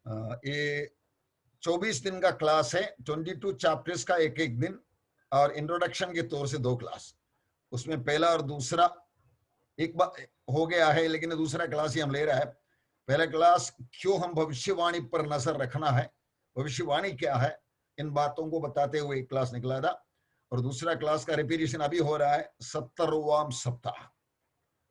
ये 24 दिन का क्लास है, 22 चैप्टर्स का एक एक दिन और इंट्रोडक्शन के तौर से 2 क्लास। उसमें पहला और दूसरा एक बार हो गया है, लेकिन दूसरा क्लास ही हम ले रहा है। पहला क्लास क्यों हम भविष्यवाणी पर नजर रखना है, भविष्यवाणी क्या है, इन बातों को बताते हुए एक क्लास निकला था। और दूसरा क्लास का रिपीटिशन अभी हो रहा है 70वां सप्ताह,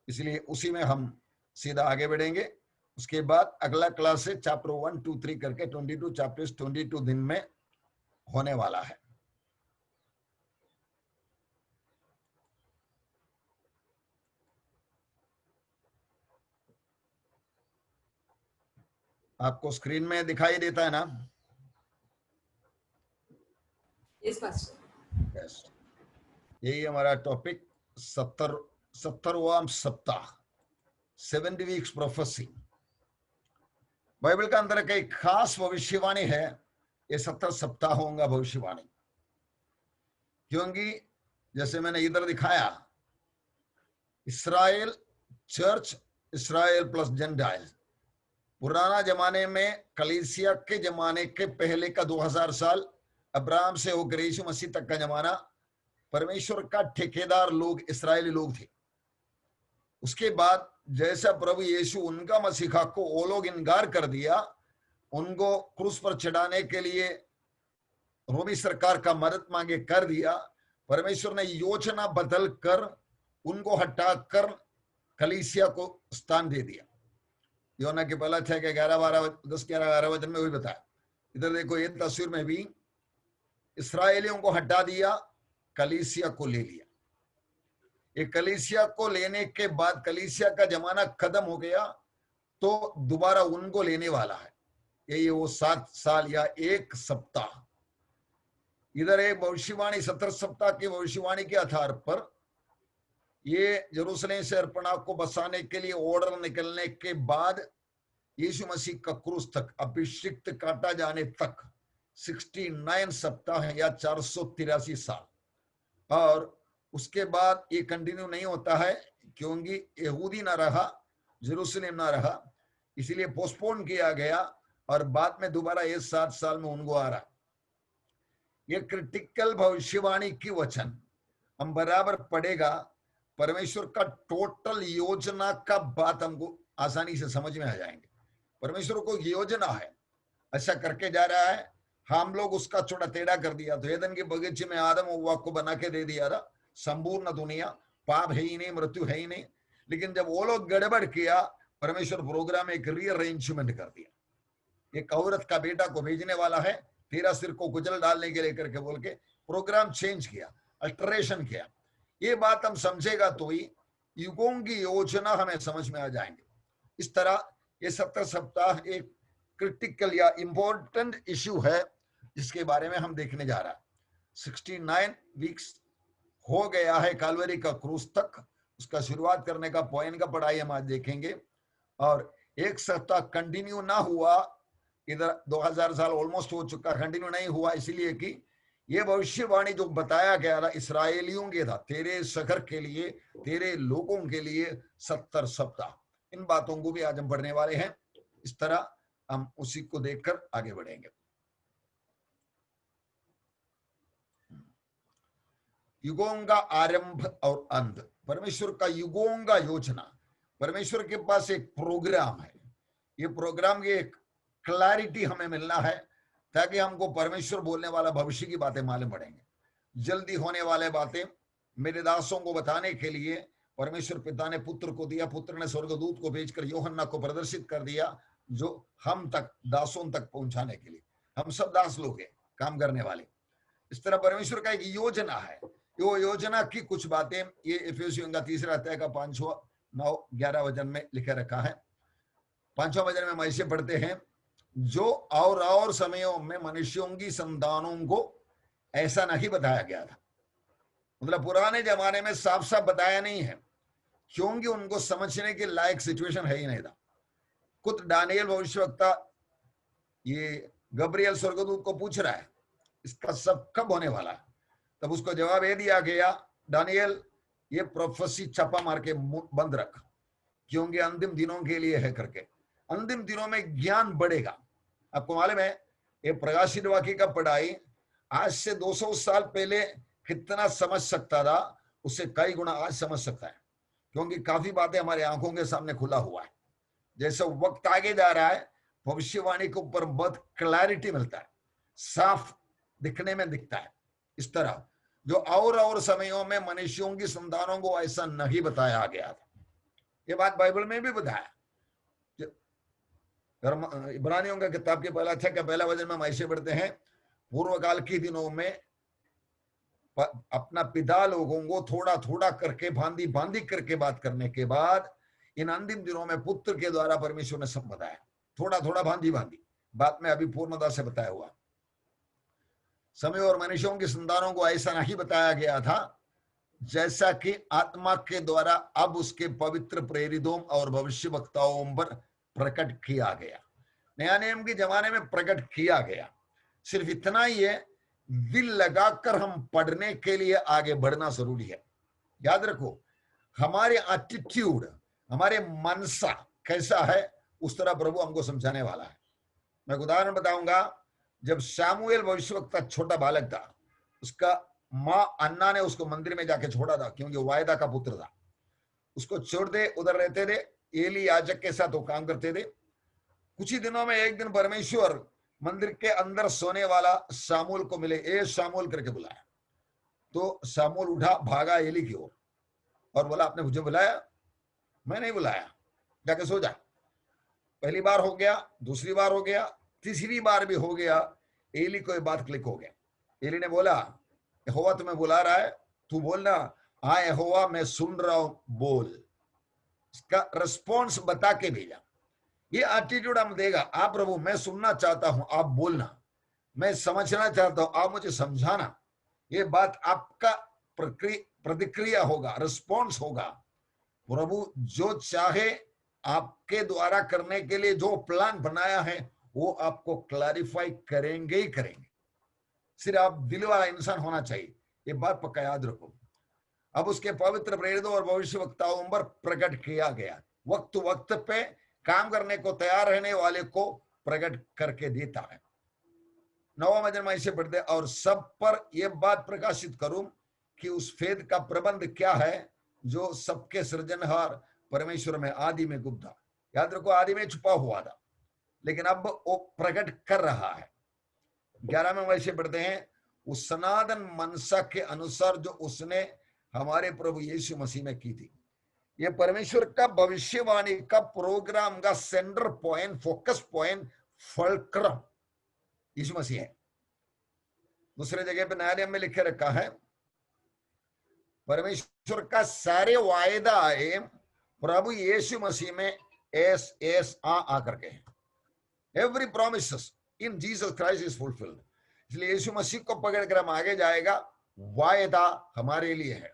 इसलिए उसी में हम सीधा आगे बढ़ेंगे। उसके बाद अगला क्लास से चैप्टर 1, 2, 3 करके 22 चैप्टर्स 22 दिन में होने वाला है। आपको स्क्रीन में दिखाई देता है ना? Yes master. यस, यही हमारा टॉपिक 70वां सप्ताह, 70 वीक्स प्रोफेसी। बाइबल का अंदर का एक खास भविष्यवाणी है ये 70 सप्ताहों का भविष्यवाणी, क्योंकि जैसे मैंने इधर दिखाया, Israel church, Israel plus gentile, पुराना जमाने में कलीसिया के जमाने के पहले का 2000 साल, अब्राहम से होकर यीशु मसीह तक का जमाना, परमेश्वर का ठेकेदार लोग इसराइली लोग थे। उसके बाद जैसा प्रभु यीशु उनका मसीहा को वो लोग इनकार कर दिया, उनको क्रूस पर चढ़ाने के लिए रोमी सरकार का मदद मांगे कर दिया, परमेश्वर ने योजना बदल कर उनको हटाकर कलीसिया को स्थान दे दिया। योना के पहला 6 के 11, 12, 10, 11, 12 वचन में वही बताया। इधर देखो, ये तस्वीर में भी इसराइलियों को हटा दिया, कलीसिया को ले लिया। ये कलीसिया को लेने के बाद कलीसिया का जमाना खत्म हो गया, तो दोबारा उनको लेने वाला है। ये वो 7 साल या 1 सप्ताह। इधर एक भविष्यवाणी 70 सप्ताह की भविष्यवाणी के आधार पर ये यरूशलेम से अर्पणा को बसाने के लिए ऑर्डर निकलने के बाद यीशु मसीह का क्रूस तक, अभिषिक्त काटा जाने तक 69 सप्ताह या 483 साल। और उसके बाद ये कंटिन्यू नहीं होता है, क्योंकि यहूदी ना रहा, यरूशलेम ना रहा, इसलिए पोस्टपोन किया गया और बाद में दोबारा ये 7 साल में उनको आ रहा। ये क्रिटिकल भविष्यवाणी की वचन हम बराबर पढ़ेगा, परमेश्वर का टोटल योजना का बात हमको आसानी से समझ में आ जाएंगे। परमेश्वर को योजना है, ऐसा करके जा रहा है, हम लोग उसका छोटा टेढ़ा कर दिया। तो एदन के बगीचे में आदम और हव्वा को बना के दे दिया था, संपूर्ण दुनिया, पाप है ही नहीं, मृत्यु है ही नहीं। लेकिन जब वो लोग गड़बड़ किया, परमेश्वर प्रोग्राम में एक रीअरेंजमेंट कर दिया। एक औरत का बेटा को भेजने वाला है, तेरा सिर को कुचल डालने के लिए करके बोल के प्रोग्राम चेंज किया, अल्टरेशन किया। ये बात हम समझेगा तो ही युगों की योजना हमें समझ में आ जाएंगे। इस तरह ये 70 सप्ताह एक क्रिटिकल या इंपॉर्टेंट इश्यू है, जिसके बारे में हम देखने जा रहा है। 69 वीक्स हो गया है कालवरी का क्रूस तक, उसका शुरुआत करने का पॉइंट का पढ़ाई हम आज देखेंगे। और 1 सप्ताह कंटिन्यू ना हुआ, इधर 2000 साल ऑलमोस्ट हो चुका, कंटिन्यू नहीं हुआ, इसलिए कि ये भविष्यवाणी जो बताया गया था इसराइलियों के था, तेरे शहर के लिए, तेरे लोगों के लिए 70 सप्ताह। इन बातों को भी आज हम पढ़ने वाले हैं। इस तरह हम उसी को देखकर आगे बढ़ेंगे। युगों का आरंभ और अंत, परमेश्वर का युगों का योजना, परमेश्वर के पास एक प्रोग्राम है। ये प्रोग्राम की एक क्लैरिटी हमें मिलना है, ताकि हमको परमेश्वर बोलने वाला भविष्य की बातें मालूम पड़ेंगे। जल्दी होने वाले बातें मेरे दासों को बताने के लिए परमेश्वर पिता ने पुत्र को दिया, पुत्र ने स्वर्गदूत को भेजकर यूहन्ना को प्रदर्शित कर दिया, जो हम तक, दासों तक पहुंचाने के लिए। हम सब दास लोग हैं, काम करने वाले। इस तरह परमेश्वर का एक योजना है। वो योजना की कुछ बातें ये इफिसियों का 3 अध्याय का 5वां, 9, 11 वचन में लिखे रखा है। 5वां वचन में हम ऐसे पढ़ते हैं, जो और समयों में मनुष्यों की संतानों को ऐसा नहीं बताया गया था। मतलब पुराने जमाने में साफ साफ बताया नहीं है, क्योंकि उनको समझने के लायक सिचुएशन है ही नहीं था। खुद दानियल भविष्यवक्ता ये गब्रियल स्वर्गदूत को पूछ रहा है, इसका सब कब होने वाला है? तब उसको जवाब ये दिया गया, दानियल ये प्रोफेसी छापा मार के बंद रख, क्योंकि अंतिम दिनों के लिए है करके। अंतिम दिनों में ज्ञान बढ़ेगा, आपको मालूम है ये प्रकाशित वाक्य का पढ़ाई आज से 200 साल पहले कितना समझ सकता था उससे कई गुना आज समझ सकता है, क्योंकि काफी बातें हमारे आंखों के सामने खुला हुआ है। जैसे वक्त आगे जा रहा है भविष्यवाणी के ऊपर बहुत क्लैरिटी मिलता है, साफ दिखने में दिखता है। इस तरह जो और समयों में मनुष्यों की संतानों को ऐसा नहीं बताया गया था, ये बात बाइबल में भी बताया। इब्रानियों का किताब के पहला अध्याय का पहला वचन में हम ऐसे पढ़ते हैं, पूर्व काल के दिनों में अपना पिता लोगों को थोड़ा थोड़ा करके भांति भांति करके बात करने के बाद इन अंतिम दिनों में पुत्र के द्वारा परमेश्वर ने सब बताया, थोड़ा थोड़ा भांति भांति बात में अभी पूर्णता से बताया हुआ। समय और मनुष्यों की संतानों को ऐसा नहीं बताया गया था जैसा कि आत्मा के द्वारा अब उसके पवित्र प्रेरितों और भविष्यवक्ताओं पर प्रकट किया गया। नया नियम के जमाने में प्रकट किया गया। सिर्फ इतना ही है, दिल लगाकर हम पढ़ने के लिए आगे बढ़ना जरूरी है। याद रखो, हमारे एटीट्यूड, हमारे मनसा कैसा है उस तरह प्रभु हमको समझाने वाला है। मैं एक उदाहरण बताऊंगा। जब शामुएल भविष्यवक्ता छोटा बालक था, उसका माँ अन्ना ने उसको मंदिर में जाके छोड़ा था, क्योंकि वायदा का पुत्र था। उसको छोड़ दे, उधर रहते थे, एली याजक के साथ वो काम करते थे। कुछ ही दिनों में एक दिन परमेश्वर मंदिर के अंदर सोने वाला शामुएल को मिले, ए शामुएल करके बुलाया। तो शामुएल उठा, भागा एली की ओर और बोला, आपने मुझे बुलाया? मैं नहीं बुलाया, जाके सो जा। पहली बार हो गया, दूसरी बार हो गया, तीसरी बार भी हो गया। एली को ये बात क्लिक हो गया। एली ने बोला, यहोवा तुम्हें बुला रहा है, तू बोलना, हाँ यहोवा मैं सुन रहा हूं, बोल। इसका रिस्पॉन्स बता के भेजा। ये एटीट्यूड हम देगा, आप प्रभु मैं सुनना चाहता हूं, आप बोलना, मैं समझना चाहता हूं, आप मुझे समझाना। ये बात आपका प्रतिक्रिया होगा, रिस्पॉन्स होगा। प्रभु जो चाहे आपके द्वारा करने के लिए जो प्लान बनाया है वो आपको क्लैरिफाई करेंगे ही करेंगे। सिर्फ आप दिल वाला इंसान होना चाहिए, ये बात पक्का याद रखो। अब उसके पवित्र प्रेरितों और भविष्यवक्ताओं पर प्रकट किया गया, वक्त वक्त पे काम करने को तैयार रहने वाले को प्रकट करके देता है। 9वां वचन में ऐसे पढ़ते, और सब पर यह बात प्रकाशित करूं कि उस फेद का प्रबंध क्या है जो सबके सृजनहार परमेश्वर में आदि में गुप्त था। याद रखो, आदि में छुपा हुआ था, लेकिन अब वो प्रकट कर रहा है। 11 में वैसे पढ़ते हैं, उस सनातन मनसा के अनुसार जो उसने हमारे प्रभु यीशु मसीह में की थी। ये परमेश्वर का भविष्यवाणी का प्रोग्राम का centre point, focus point, fulcrum Yishu Masih है। दूसरे जगह पे नया नियम में लिखे रखा है, परमेश्वर का सारे वायदा आए प्रभु यीशु मसीह में एस आ करके है। Every promises in Jesus Christ is fulfilled. इसलिए यीशु मसीह को पकड़ कर हम आगे जाएगा, वायदा हमारे लिए है।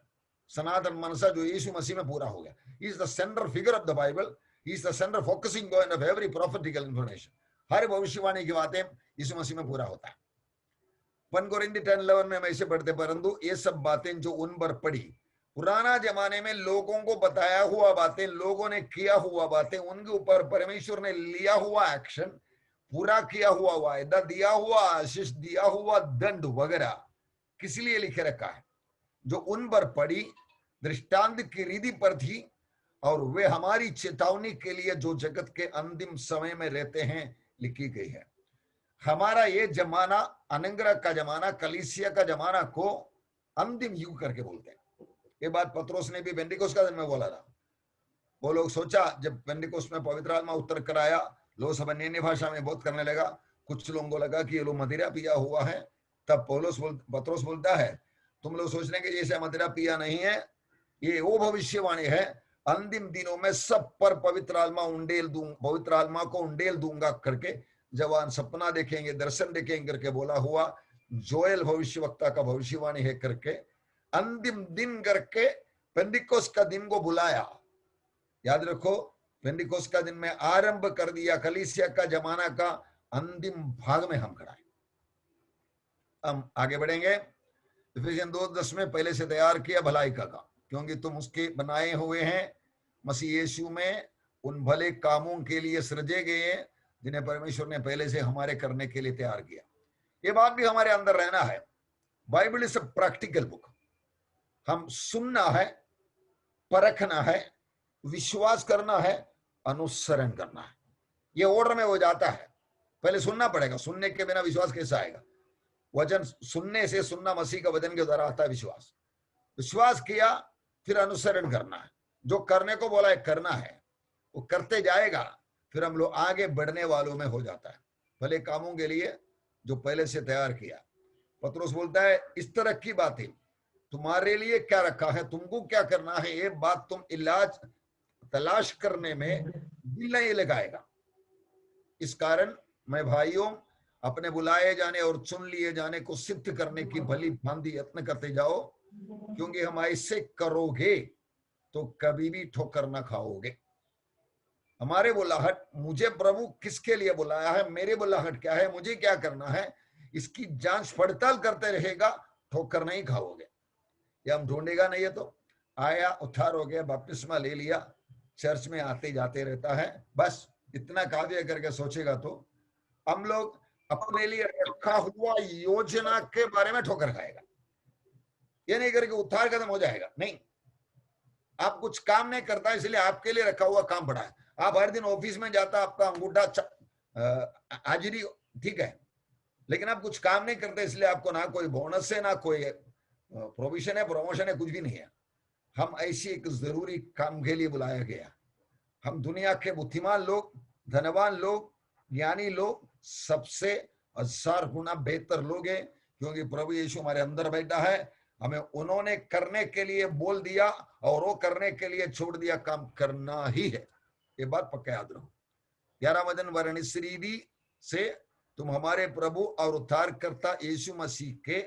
सनातन मनसा जो यीशु मसीह में पूरा हो गया। He is the center figure of the Bible. He is the center focusing point of every prophetical information. हर भविष्यवाणी की बातें यीशु मसीह में पूरा होता है। 1 कोरिन्थी 10:11 में ऐसे पढ़ते, परंतु ये सब बातें जो उन पर पड़ी, पुराना जमाने में लोगों को बताया हुआ बातें, लोगों ने किया हुआ बातें, उनके ऊपर परमेश्वर ने लिया हुआ एक्शन, पूरा किया हुआ वायदा, दिया हुआ आशीष, दिया हुआ दंड वगैरह किस लिए लिखे रखा है? जो उन पर पड़ी दृष्टांत की रीति पर थी, और वे हमारी चेतावनी के लिए जो जगत के अंतिम समय में रहते हैं लिखी गई है। हमारा ये जमाना, अनुग्रह का जमाना, कलीसिया का जमाना को अंतिम युग करके बोलते हैं। ये बात पत्रोस ने भी पेंटिकोस्ट का दिन में बोला था। वो लोग सोचा, जब पेंटिकोस्ट में पवित्र आत्मा उतर कर आया, लोग सब अन्य भाषा में बात करने लगा। कुछ लोगों को लगा कि ये लोग मदिरा पिया हुआ है। तब पत्रोस बोलता है, तुम लोग सोचने के जैसे मदिरा पिया नहीं है, ये वो भविष्यवाणी है, अंतिम दिनों में सब पर पवित्र आत्मा को उंडेल दूंगा करके जवान सपना देखेंगे, दर्शन देखेंगे करके बोला हुआ जोएल भविष्यवक्ता का भविष्यवाणी है करके अंतिम दिन करके पेंटिकोस्ट का दिन को बुलाया। याद रखो, पेंटिकोस्ट का दिन में आरंभ कर दिया कलीसिया का जमाना का अंतिम भाग में हम खड़ा है। हम आगे बढ़ेंगे। इफिसियन 2:10 में पहले से तैयार किया भलाई का काम, क्योंकि तुम उसके बनाए हुए हैं मसीह यीशु में उन भले कामों के लिए सृजे गए जिन्हें परमेश्वर ने पहले से हमारे करने के लिए तैयार किया। ये बात भी हमारे अंदर रहना है। Bible is a practical book. हम सुनना है, परखना है, विश्वास करना है, अनुसरण करना है। ये ऑर्डर में हो जाता है। पहले सुनना पड़ेगा, सुनने के बिना विश्वास कैसे आएगा? वचन सुनने से, सुनना मसीह का वचन के द्वारा आता है विश्वास। विश्वास किया, फिर अनुसरण करना है। जो करने को बोला है करना है, वो करते जाएगा, फिर हम लोग आगे बढ़ने वालों में हो जाता है, भले कामों के लिए जो पहले से तैयार किया। पतरस बोलता है इस तरह की बातें तुम्हारे लिए क्या रखा है, तुमको क्या करना है, ये बात तुम इलाज तलाश करने में दिल नहीं लगाएगा। इस कारण मैं भाइयों, अपने बुलाए जाने और चुन लिए जाने को सिद्ध करने की भली भांति यत्न करते जाओ, क्योंकि हम ऐसे करोगे तो कभी भी ठोकर ना खाओगे। हमारे बुलाहट, मुझे प्रभु किसके लिए बुलाया है, मेरे बुलाहट क्या है, मुझे क्या करना है, इसकी जांच पड़ताल करते रहेगा, ठोकर नहीं खाओगे। ये हम ढूंढेगा नहीं है तो आया, उद्धार हो गया, बपतिस्मा ले लिया, चर्च में आते जाते रहता है, बस इतना काव्य करके सोचेगा तो हम लोग अपने लिए रखा हुआ योजना के बारे में ठोकर खाएगा। ये नहीं करके उद्धार खत्म हो जाएगा, नहीं। आप कुछ काम नहीं करता इसलिए आपके लिए रखा हुआ काम पड़ा है। आप हर दिन ऑफिस में जाता, आपका अंगूठा हाजिरी ठीक है, लेकिन आप कुछ काम नहीं करते इसलिए आपको ना कोई बोनस है, ना कोई प्रोविजन है, प्रमोशन है, कुछ भी नहीं है। हम ऐसी एक जरूरी काम के लिए बुलाया गया। हम दुनिया के बुद्धिमान लोग, धनवान लोग, ज्ञानी लोग सबसे 1000 गुना बेहतर लोग हैं, क्योंकि प्रभु यीशु हमारे अंदर बैठा है। हमें उन्होंने करने के लिए बोल दिया और वो करने के लिए छोड़ दिया, काम करना ही है। ये बात पक्का याद रखो। 11 वचन, वर्णिश्रीदी से तुम हमारे प्रभु और उद्धारकर्ता यीशु मसीह के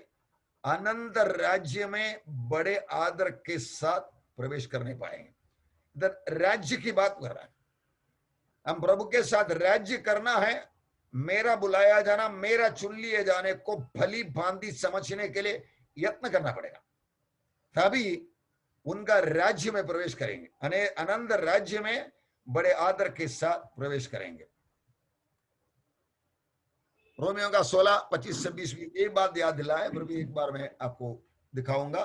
अनंत राज्य में बड़े आदर के साथ प्रवेश करने पाएंगे। इधर राज्य की बात कर रहा है। हम प्रभु के साथ राज्य करना है। मेरा बुलाया जाना, मेरा चुन लिए जाने को भली भांति समझने के लिए यत्न करना पड़ेगा, तभी उनका राज्य में प्रवेश करेंगे, अनंत राज्य में बड़े आदर के साथ प्रवेश करेंगे। रोमियो का 16, 25, 26 एक बात याद दिलाए, फिर भी एक बार मैं आपको दिखाऊंगा।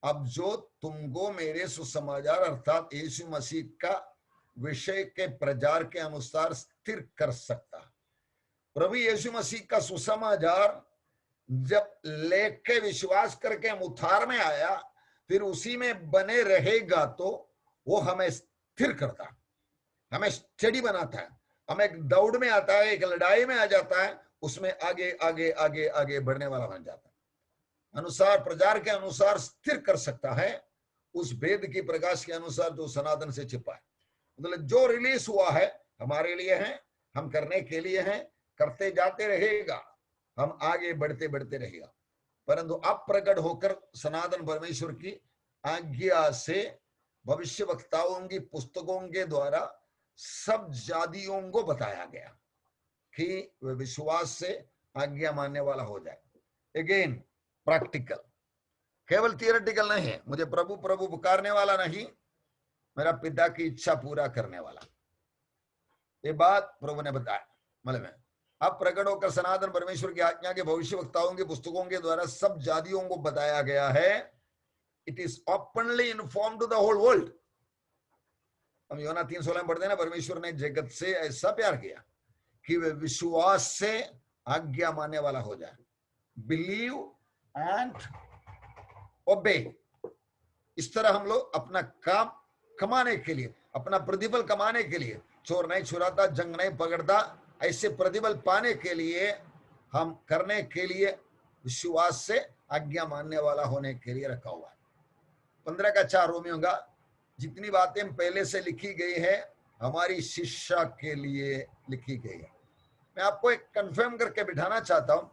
अब जो तुमको मेरे सुसमाचार अर्थात यीशु मसीह का विषय के प्रचार के अनुसार स्थिर कर सकता। प्रभु यीशु मसीह का सुसमाचार जब लेके विश्वास करके हम उद्धार में आया, फिर उसी में बने रहेगा तो वो हमें स्थिर करता, हमें स्टडी बनाता है, हमें एक दौड़ में आता है, एक लड़ाई में आ जाता है, उसमें आगे आगे आगे आगे बढ़ने वाला बन जाता है। अनुसार प्रचार के अनुसार स्थिर कर सकता है, उस वेद की प्रकाश के अनुसार जो सनातन से छिपा है। मतलब जो रिलीज हुआ है हमारे लिए है, हम करने के लिए हैं, करते जाते रहेगा, हम आगे बढ़ते बढ़ते रहेगा। परंतु अब प्रकट होकर सनातन परमेश्वर की आज्ञा से भविष्य वक्ताओं की पुस्तकों के द्वारा सब जातियों को बताया गया कि वे विश्वास से आज्ञा मानने वाला हो जाए। अगेन प्रैक्टिकल, केवल थियोरेटिकल नहीं है। मुझे प्रभु प्रभु पुकारने वाला नहीं, मेरा पिता की इच्छा पूरा करने वाला। ये बात प्रभु ने बताया। मतलब अब प्रकट होकर सनातन परमेश्वर की आज्ञा के भविष्य वक्ताओं की पुस्तकों के द्वारा सब जातियों को बताया गया है। It is openly inform to the whole world. हम योना 3:16 में पढ़ते हैं ना, परमेश्वर ने जगत से ऐसा प्यार किया कि वे विश्वास से आज्ञा मानने वाला हो जाए। बिलीव एंड ओबे। इस तरह हम लोग अपना काम कमाने के लिए, अपना प्रतिफल कमाने के लिए, चोर नहीं छुराता, जंग नहीं पकड़ता, ऐसे प्रतिफल पाने के लिए, हम करने के लिए विश्वास से आज्ञा मानने वाला होने के लिए रखा हुआ है। 15 का 4 रोमियो का जितनी बातें पहले से लिखी गई है हमारी शिक्षा के लिए लिखी गई है। मैं आपको एक कंफर्म करके बिठाना चाहता हूं,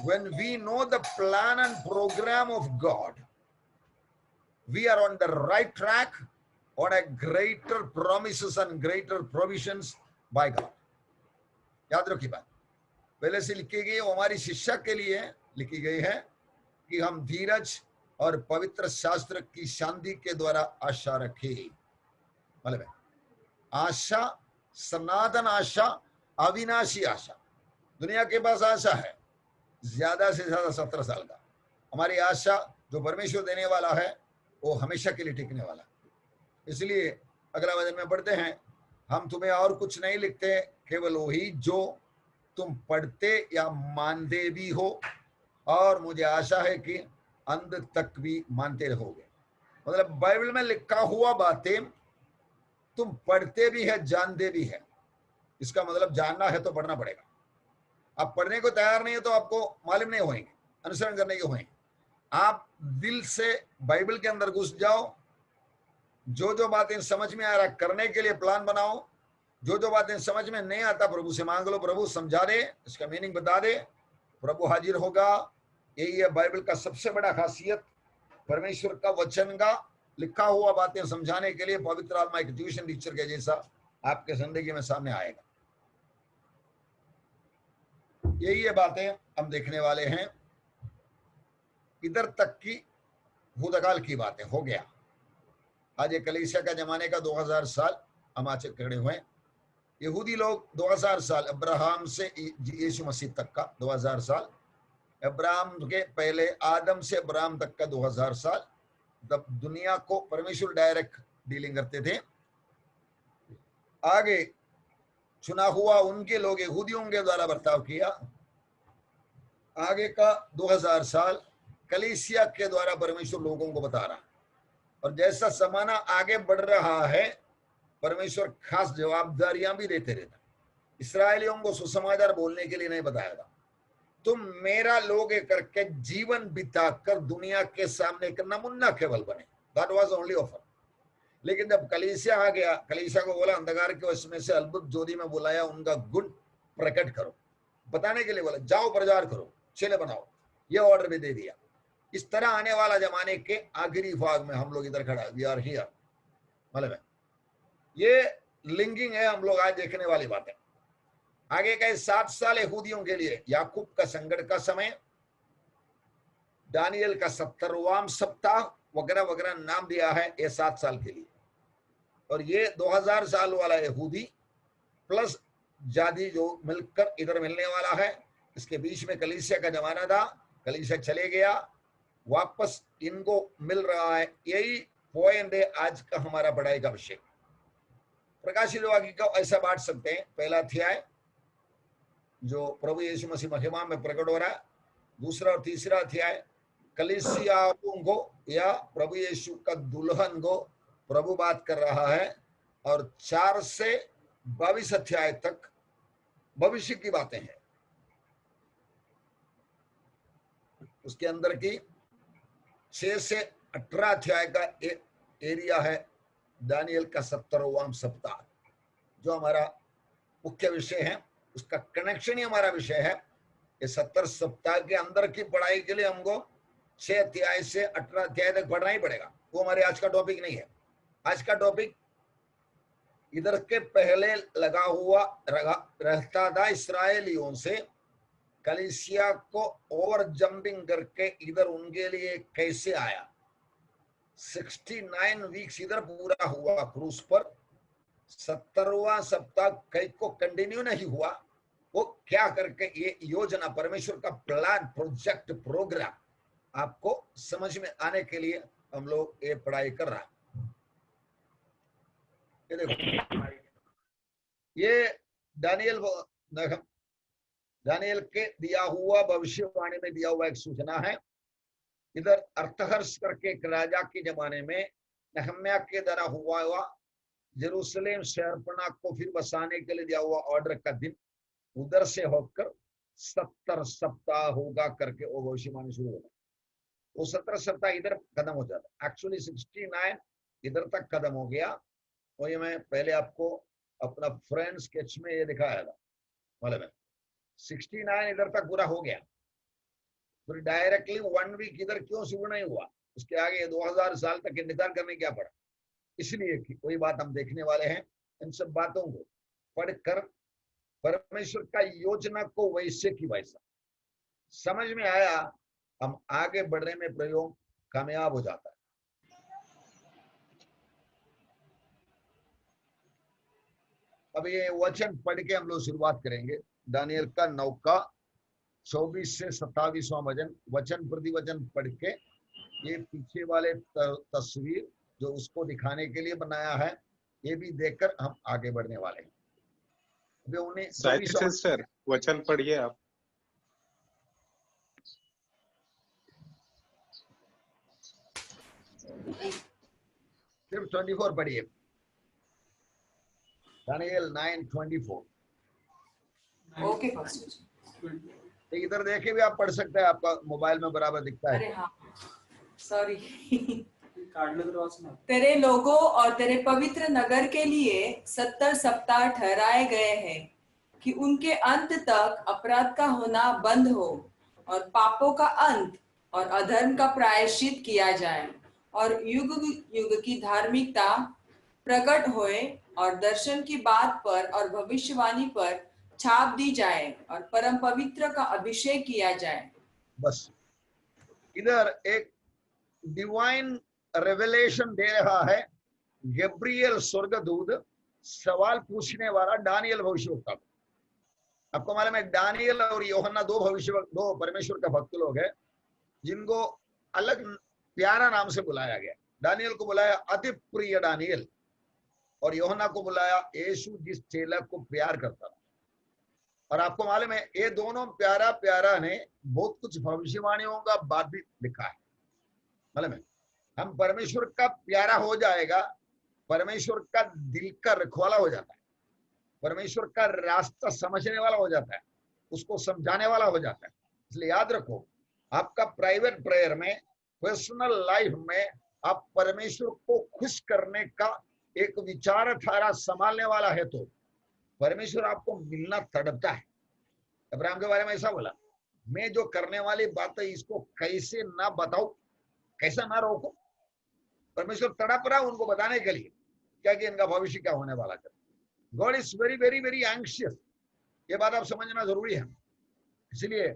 when we know the plan and program of God, we are on the right track on a greater promises and greater provisions by God. याद रखिए बात पहले से लिखी गई, वो हमारी शिक्षा के लिए लिखी गई है कि हम धीरज और पवित्र शास्त्र की शांति के द्वारा आशा रखें। मतलब आशा, सनातन आशा अविनाशी आशा। दुनिया के पास आशा है ज्यादा से ज्यादा 17 साल का। हमारी आशा जो परमेश्वर देने वाला है वो हमेशा के लिए टिकने वाला। इसलिए अगला वचन में पढ़ते हैं, हम तुम्हें और कुछ नहीं लिखते, केवल वही जो तुम पढ़ते या मानते भी हो, और मुझे आशा है कि अंत तक भी मानते रहोगे। मतलब बाइबल में लिखा हुआ बातें तुम पढ़ते भी है, जानते भी है। इसका मतलब जानना है तो पढ़ना पड़ेगा। आप पढ़ने को तैयार नहीं है तो आपको मालूम नहीं होंगे, अनुसरण करने के होंगे। आप दिल से बाइबल के अंदर घुस जाओ, जो जो बातें समझ में आ रहा करने के लिए प्लान बनाओ, जो जो बातें समझ में नहीं आता प्रभु से मांग लो, प्रभु समझा दे, इसका मीनिंग बता दे, प्रभु हाजिर होगा। यही है बाइबल का सबसे बड़ा खासियत। परमेश्वर का वचन का लिखा हुआ बातें समझाने के लिए पवित्र आत्मा एक ट्यूशन टीचर के जैसा आपके जिंदगी में सामने आएगा। यही ये बातें हम देखने वाले हैं। इधर तक की भूतकाल की बातें हो गया। आज एक कलीसिया का जमाने का 2000 साल हम आज खड़े हुए। यहूदी लोग 2000 साल, अब्राहम से यीशु मसीह तक का 2000 साल, अब्राहम के पहले आदम से अब्राहम तक का 2000 साल, तब दुनिया को परमेश्वर डायरेक्ट डीलिंग करते थे। आगे चुना हुआ उनके लोग यहूदियों के द्वारा बर्ताव किया। आगे का 2000 साल कलीसिया के द्वारा परमेश्वर लोगों को बता रहा। और जैसा जमाना आगे बढ़ रहा है, परमेश्वर खास जवाबदारियां भी देते रहता। इसराइलियों को सुसमाचार बोलने के लिए नहीं बताया था, तुम मेरा लोग करके जीवन बिताकर दुनिया के सामने एक नमूना केवल बने। That was only offer. लेकिन जब कलीसिया आ गया, कलीसिया को बोला अंधकार के वश में से अद्भुत ज्योति में बुलाया, उनका गुण प्रकट करो, बताने के लिए बोला जाओ प्रचार करो, चेले बनाओ, ये ऑर्डर भी दे दिया। इस तरह आने वाला जमाने के आखिरी भाग में हम लोग इधर खड़ा, वी आर हियर। मतलब ये लिंकिंग है हम लोग आज देखने वाली बातें। आगे का 7 साल यहूदियों के लिए याकूब का संकट का समय, दानियल का 70वां सप्ताह वगैरह वगैरह नाम दिया है ये 7 साल के लिए। और ये 2000 साल वाला यहूदी प्लस जाति जो मिलकर इधर मिलने वाला है। इसके बीच में कलीसिया का जमाना था, कलीसिया चले गया, वापस इनको मिल रहा है। यही पॉइंट है आज का हमारा पढ़ाई का विषय। प्रकाशित वाक्य को ऐसा बांट सकते हैं, पहला अध्याय जो प्रभु यीशु मसीह महिमा में प्रकट हो रहा है, दूसरा और तीसरा अध्याय कलीसियाओं को या प्रभु यीशु का दुल्हन को प्रभु बात कर रहा है, और 4 से 22 अध्याय तक भविष्य की बातें हैं। उसके अंदर की 6 से 18 अध्याय का एरिया है दानियल का 70वां सप्ताह, जो हमारा मुख्य विषय है। उसका कनेक्शन ही हमारा विषय है। ये 70 सप्ताह के अंदर की पढ़ाई के लिए हमको 6 अध्याय से 18 अध्याय तक पढ़ना ही पड़ेगा। वो हमारे आज का टॉपिक नहीं है। आज का टॉपिक इधर के पहले लगा हुआ रहता था इसराइलियों से कलीसिया को ओवर जंपिंग करके इधर उनके लिए कैसे आया। 69 वीक्स इधर पूरा हुआ क्रूज पर, 70वां सप्ताह कई को कंटिन्यू नहीं हुआ। वो क्या करके ये योजना, परमेश्वर का प्लान, प्रोजेक्ट, प्रोग्राम आपको समझ में आने के लिए हम लोग ये पढ़ाई कर रहा है। ये देखो, ये दानियल के दिया हुआ भविष्यवाणी में दिया हुआ एक सूचना है। इधर अर्थहर्ष करके एक राजा के जमाने में नहम्या के द्वारा हुआ जेरूसलेम शहरपना को फिर बसाने के लिए दिया हुआ ऑर्डर का दिन उधर से होकर 70 सप्ताह होगा करके वो भविष्यवाणी शुरू होगा। वो 70 सप्ताह इधर खत्म हो जाता। एक्चुअली 69 इधर तक खत्म हो गया। और ये मैं पहले आपको अपना फ्रेंड स्केच में ये दिखाया था। मतलब 69 इधर तक पूरा हो गया, फिर डायरेक्टली 1 वीक इधर क्यों शुरू नहीं हुआ, उसके आगे 2000 साल तक इंतजार करने क्या पड़ा। इसलिए कोई बात हम देखने वाले हैं। इन सब बातों को पढ़कर परमेश्वर का योजना को वैसे की वैसा समझ में आया, हम आगे बढ़ने में प्रयोग कामयाब हो जाता है। अब ये वचन पढ़ के हम लोग शुरुआत करेंगे। दानियल का 9 का 24 से 27वां वचन प्रति वचन पढ़ के ये पीछे वाले तस्वीर जो उसको दिखाने के लिए बनाया है, ये भी देखकर हम आगे बढ़ने वाले हैं। अभी उन्हें साहित्य सिस्टर वचन पढ़िए आप। सिर्फ 24 पढ़िए, दानियल 9:24। Okay pastor. इधर देखे भी आप पढ़ सकते हैं, आपका मोबाइल में बराबर दिखता है। अरे हाँ, सॉरी। तेरे लोगों और तेरे पवित्र नगर के लिए 70 सप्ताह ठहराए गए हैं कि उनके अंत तक अपराध का होना बंद हो और पापों का अंत और अधर्म का प्रायश्चित किया जाए और युग युग की धार्मिकता प्रकट होए और दर्शन की बात पर और भविष्यवाणी पर छाप दी जाए और परम पवित्र का अभिषेक किया जाए। बस इधर एक डिवाइन रेवलेशन दे रहा है गब्रियल स्वर्गदूत, सवाल पूछने वाला दानियल भविष्यवक्ता। आपको मालूम है दानियल और यूहन्ना दो परमेश्वर का भक्त लोग हैं जिनको अलग प्यारा नाम से बुलाया गया। दानियल को बुलाया अति प्रिय दानियल और यूहन्ना को बुलाया यीशु जिस चेला को प्यार करता था। और आपको मालूम है ये दोनों प्यारा ने बहुत कुछ भविष्यवाणियों का बात भी लिखा है। मालूम है हम परमेश्वर का प्यारा हो जाएगा, परमेश्वर का दिल का रखवाला हो जाता है, परमेश्वर का रास्ता समझने वाला हो जाता है, उसको समझाने वाला हो जाता है। इसलिए याद रखो, आपका प्राइवेट प्रेयर में, पर्सनल लाइफ में आप परमेश्वर को खुश करने का एक विचारधारा संभालने वाला है तो परमेश्वर आपको मिलना तड़पता है। अब्राहम के बारे में ऐसा बोला, मैं जो करने वाली बात है इसको कैसे ना बताऊं, कैसा ना रोको। परमेश्वर तड़प रहा उनको बताने के लिए क्या कि इनका भविष्य क्या होने वाला है। God is very very very anxious, ये बात आप समझना जरूरी है। इसलिए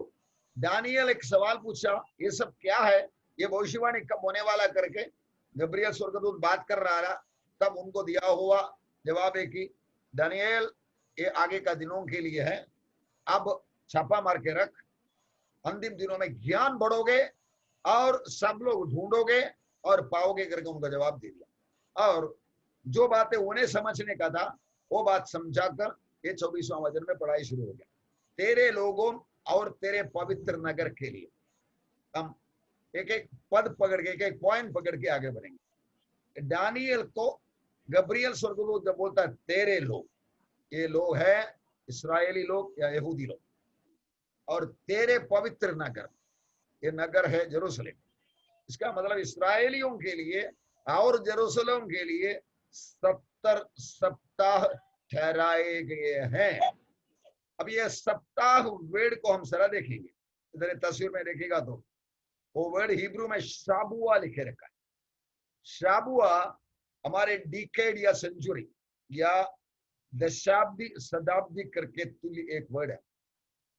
दानियल एक सवाल पूछा, ये सब क्या है, ये भविष्यवाणी कब होने वाला करके गब्रियल स्वर्गदूत बात कर रहा था। तब उनको दिया हुआ जवाब है कि दानियल ये आगे का दिनों के लिए है, अब छापा मार के रख, अंतिम दिनों में ज्ञान बढ़ोगे और सब लोग ढूंढोगे और पाओगे करके उनका जवाब दे दिया। और जो बातें उन्हें समझने का था वो बात समझाकर ये 24वां वचन में पढ़ाई शुरू हो गया। तेरे लोगों और तेरे पवित्र नगर के लिए। हम एक एक पद पकड़ के, एक एक पॉइंट पकड़ के आगे बढ़ेंगे। दानियल को गब्रियल स्वर्गदूत जब बोलता है तेरे लोग, ये लोग है इस्राएली लोग या यहूदी लोग, और तेरे पवित्र नगर, ये नगर है जेरूशलेम। इसका मतलब इस्राएलियों के लिए और जेरूशलेम के लिए 70 सप्ताह ठहराए गए हैं। अब ये सप्ताह वर्ड को हम जरा देखेंगे, इधर तस्वीर में देखेगा तो वो वर्ड हिब्रू में शाबुआ लिखे रखा है। शाबुआ हमारे डिकेड या सेंचुरी या दशाब्दी शताब्दी करके तुल्य एक वर्ड है।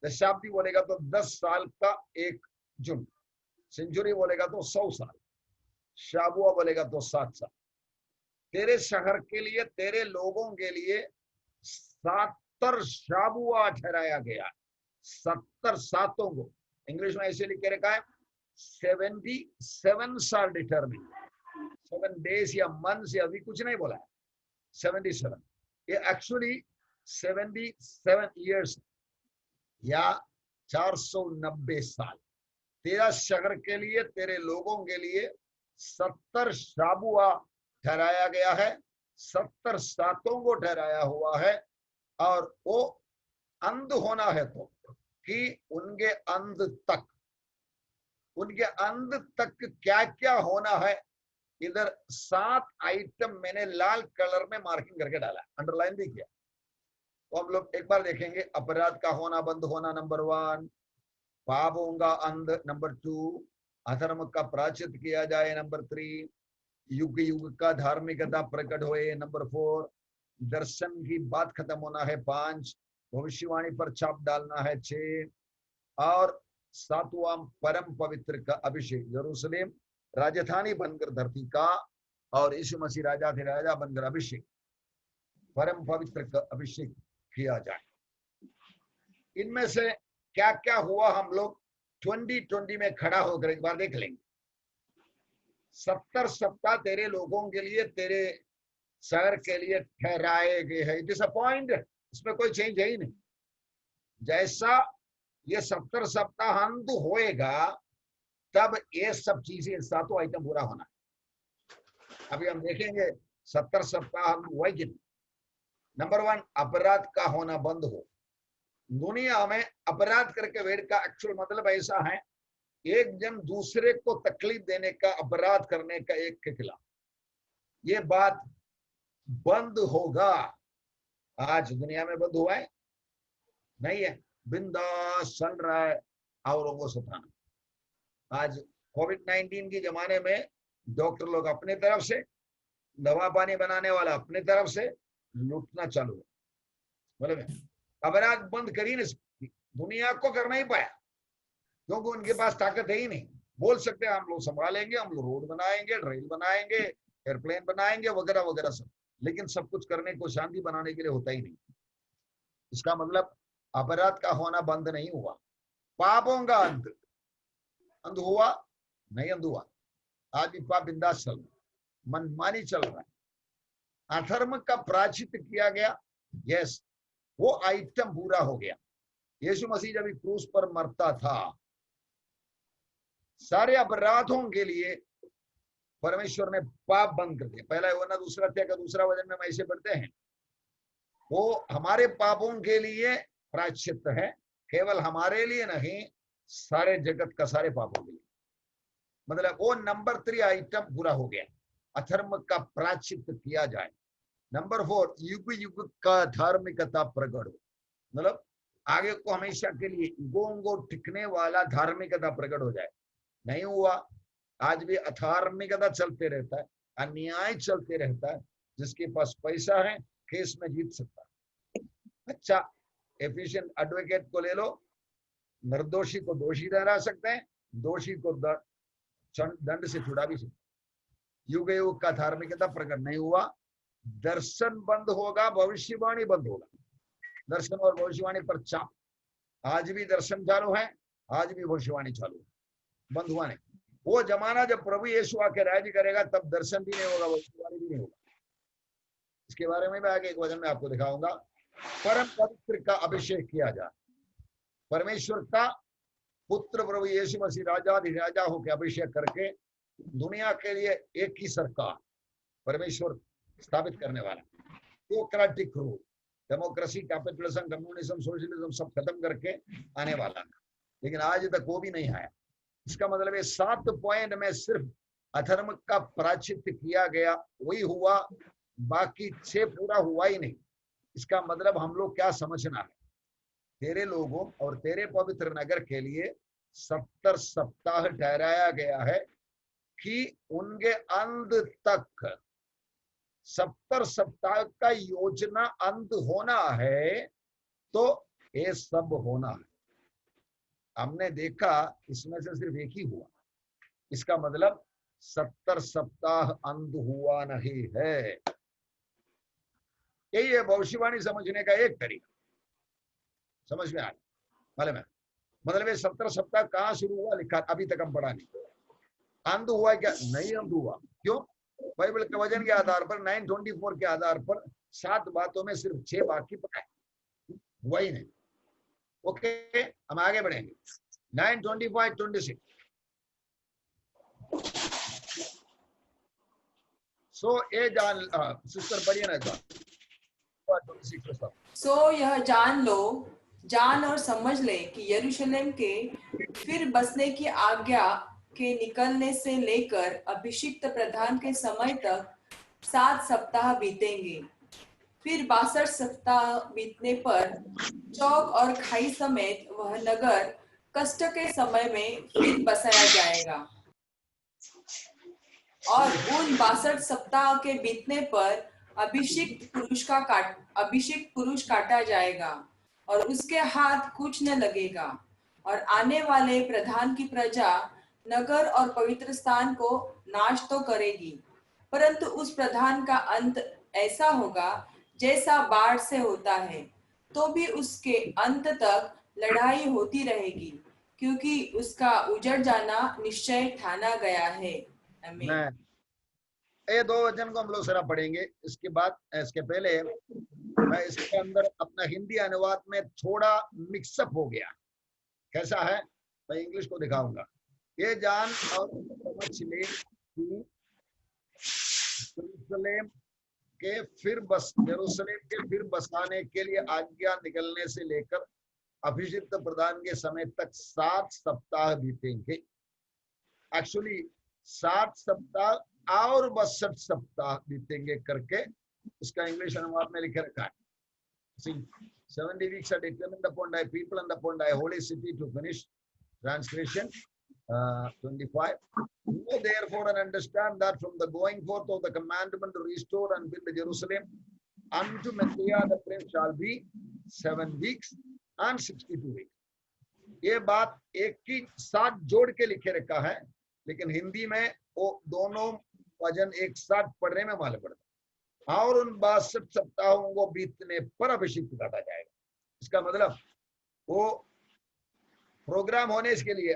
दशाब्दी बोलेगा तो 10 साल का एक जुन, सेंचुरी बोलेगा तो 100 साल, शाबुआ बोलेगा तो 7 साल। तेरे शहर के लिए, तेरे लोगों के लिए 70 शाबुआ ठहराया गया। 70 सातों को इंग्लिश में ऐसे लिख के रखा है 77 साल डिटरमिन, 7 डेज या मंथ्स या अभी कुछ नहीं बोला है, 77। ये एक्चुअली 77 इयर्स या 490 साल। तेरा शहर के लिए, तेरे लोगों के लिए 70 शाबुआ ठहराया गया है, 70 सातों को ठहराया हुआ है। और वो अंत होना है तो कि उनके अंत तक क्या क्या होना है। इधर 7 आइटम मैंने लाल कलर में मार्किंग करके डाला, अंडरलाइन भी किया। तो हम लोग एक बार देखेंगे। अपराध का होना बंद होना नंबर 1, पापों का अंत नंबर 2, अधर्म का प्रायश्चित किया जाए नंबर 3, युग युग का धार्मिकता प्रकट होए नंबर 4, दर्शन की बात खत्म होना है 5, भविष्यवाणी पर छाप डालना है 6, और 7वां परम पवित्र का अभिषेक, यरूशलेम राजधानी बनकर धरती का और यीशु मसीह राजा थे राजा बनकर अभिषेक। परम पवित्र का अभिषेक किया जाए। इनमें से क्या क्या हुआ हम लोग 2020 में खड़ा होकर एक बार देख लेंगे। 70 सप्ताह तेरे लोगों के लिए, तेरे शहर के लिए ठहराए गए हैं। इट इज अ पॉइंट, इसमें कोई चेंज है ही नहीं। जैसा ये 70 सप्ताह अंत होएगा तब ये सब चीजें, सातों आइटम पूरा होना है। अभी हम देखेंगे 70 सप्ताह अंत हुआ कि नहीं। नंबर 1, अपराध का होना बंद हो। दुनिया में अपराध करके वेड का एक्चुअल मतलब ऐसा है, एक जन दूसरे को तकलीफ देने का, अपराध करने का एक के खिलाफ। ये बात बंद होगा। आज दुनिया में बंद हुआ है नहीं है, बिंदास चल रहा है औरों को सताना। आज कोविड-19 के जमाने में डॉक्टर लोग अपने तरफ से, दवा पानी बनाने वाला अपने तरफ से लूटना चालू है। मतलब अपराध बंद कर ही नहीं सकती, दुनिया को कर नहीं पाया क्योंकि उनके पास ताकत है ही नहीं। बोल सकते हैं हम लोग संभालेंगे, हम लोग रोड बनाएंगे, रेल बनाएंगे, एयरप्लेन बनाएंगे, वगैरह वगैरह सब, लेकिन सब कुछ करने को, शांति बनाने के लिए होता ही नहीं। इसका मतलब अपराध का होना बंद नहीं हुआ। पापों का अंत हुआ नहीं, अंत हुआ। आज भी पाप बिंदास चल रहा, मनमानी चल रहा है। अधर्म का प्रायश्चित किया गया, यस, वो आइटम पूरा हो गया। यीशु मसीह जब क्रूस पर मरता था, सारे अपराधों के लिए परमेश्वर ने पाप बंद कर दिया। पहला यूहन्ना दूसरा अध्याय का दूसरा वचन में हम ऐसे पढ़ते हैं, वो हमारे पापों के लिए प्रायश्चित है, केवल हमारे लिए नहीं, सारे जगत का, सारे पापों के लिए। मतलब वो नंबर 3 आइटम पूरा हो गया, अधर्म का प्रायश्चित किया जाए। नंबर 4, युग युग का धार्मिकता प्रकट हो। मतलब आगे को हमेशा के लिए युगों टिकने वाला धार्मिकता प्रकट हो जाए। नहीं हुआ। आज भी अधार्मिकता चलते रहता है, अन्याय चलते रहता है। जिसके पास पैसा है केस में जीत सकता है। अच्छा, एफिशिएंट एडवोकेट को ले लो, निर्दोषी को दोषी ठहरा सकते हैं, दोषी को दंड से छुड़ा भी सकते। युग युग का धार्मिकता प्रकट नहीं हुआ। दर्शन बंद होगा, भविष्यवाणी बंद होगा। दर्शन और भविष्यवाणी पर चाप। आज भी दर्शन चालू है, आज भी भविष्यवाणी चालू है, बंद हुआ नहीं। वो जमाना जब प्रभु यीशु आके राज्य करेगा तब दर्शन भी नहीं होगा, भविष्यवाणी भी नहीं होगा। इसके बारे में मैं आगे एक वचन में आपको दिखाऊंगा। परम पवित्र का अभिषेक किया जाए। परमेश्वर का पुत्र प्रभु यीशु मसीह राजा होकर अभिषेक करके दुनिया के लिए एक ही सरकार परमेश्वर स्थापित करने वाला। Theocratic rule, democracy, capitalism, communism, socialism सब खत्म करके आने वाला है, लेकिन आज तक वो भी नहीं आया। इसका मतलब है 7 पॉइंट में सिर्फ अधर्म का प्रायश्चित किया गया, वही हुआ, बाकी 6 पूरा हुआ ही नहीं। इसका मतलब हम लोग क्या समझना है, तेरे लोगों और तेरे पवित्र नगर के लिए 70 सप्ताह ठहराया गया है कि उनके अंत तक 70 सप्ताह का योजना अंत होना है, तो ये सब होना है। हमने देखा इसमें से सिर्फ एक ही हुआ। इसका मतलब 70 सप्ताह अंत हुआ नहीं है। यही है भविष्यवाणी समझने का एक तरीका। समझ में आया? मालूम है? मतलब 70 सप्ताह कहाँ शुरू हुआ लिखा, अभी तक हम पढ़ा नहीं। अंत हुआ क्या? नहीं अंत हुआ। क्यों? बाइबल के वचन के आधार पर 9:24 के आधार पर 7 बातों में सिर्फ 6 बाकी पढ़ा है, हुआ ही नहीं। ओके, हम आगे बढ़ेंगे। 9:25-26। सो ये जान, सिस्टर पढ़िए ना। सो यह जान लो, जान और समझ ले कि यरूशलेम के फिर बसने की आज्ञा के निकलने से लेकर अभिषिक्त प्रधान के समय तक 7 सप्ताह बीतेंगे। फिर 62 सप्ताह बीतने पर चौक और खाई समेत वह नगर कष्ट के समय में फिर बसाया जाएगा। और उन 62 सप्ताह के बीतने पर अभिषिक्त पुरुष काटा जाएगा और उसके हाथ कुछ न लगेगा। और आने वाले प्रधान की प्रजा नगर और पवित्र स्थान को नाश तो करेगी, परंतु उस प्रधान का अंत ऐसा होगा जैसा बाढ़ से होता है, तो भी उसके अंत तक लड़ाई होती रहेगी, क्योंकि उसका उजड़ जाना निश्चय ठाना गया है। आमीन। मैं ये दो वचन को हम लोग जरा पढ़ेंगे। इसके बाद, इसके पहले मैं इसके अंदर अपना हिंदी अनुवाद में थोड़ा मिक्सअप हो गया। कैसा है, मैं इंग्लिश को दिखाऊंगा। ये जान और समझ ले कि यरूशलेम के फिर बसाने के लिए आज्ञा निकलने से लेकर अभिषिक्त प्रदान के समय तक 7 सप्ताह बीतेंगे। एक्चुअली 7 सप्ताह और 62 सप्ताह बीतेंगे करके इसका इंग्लिश अनुवाद में लिखे रखा है। 70 weeks are determined upon thy people and upon thy holy city to finish. Translation 25. Know therefore and understand that from the going forth of the commandment to restore and build Jerusalem unto Messiah the prince shall be 7 weeks and 62 weeks. ये बात एक ही साथ जोड़ के लिखे रखा है, लेकिन हिंदी में वो दोनों वचन एक साथ पढ़ने में मालूम पड़ता है। और उन 62 सप्ताहों को बीतने पर अभिषिक्त काटा जाएगा। इसका मतलब वो प्रोग्राम होने के लिए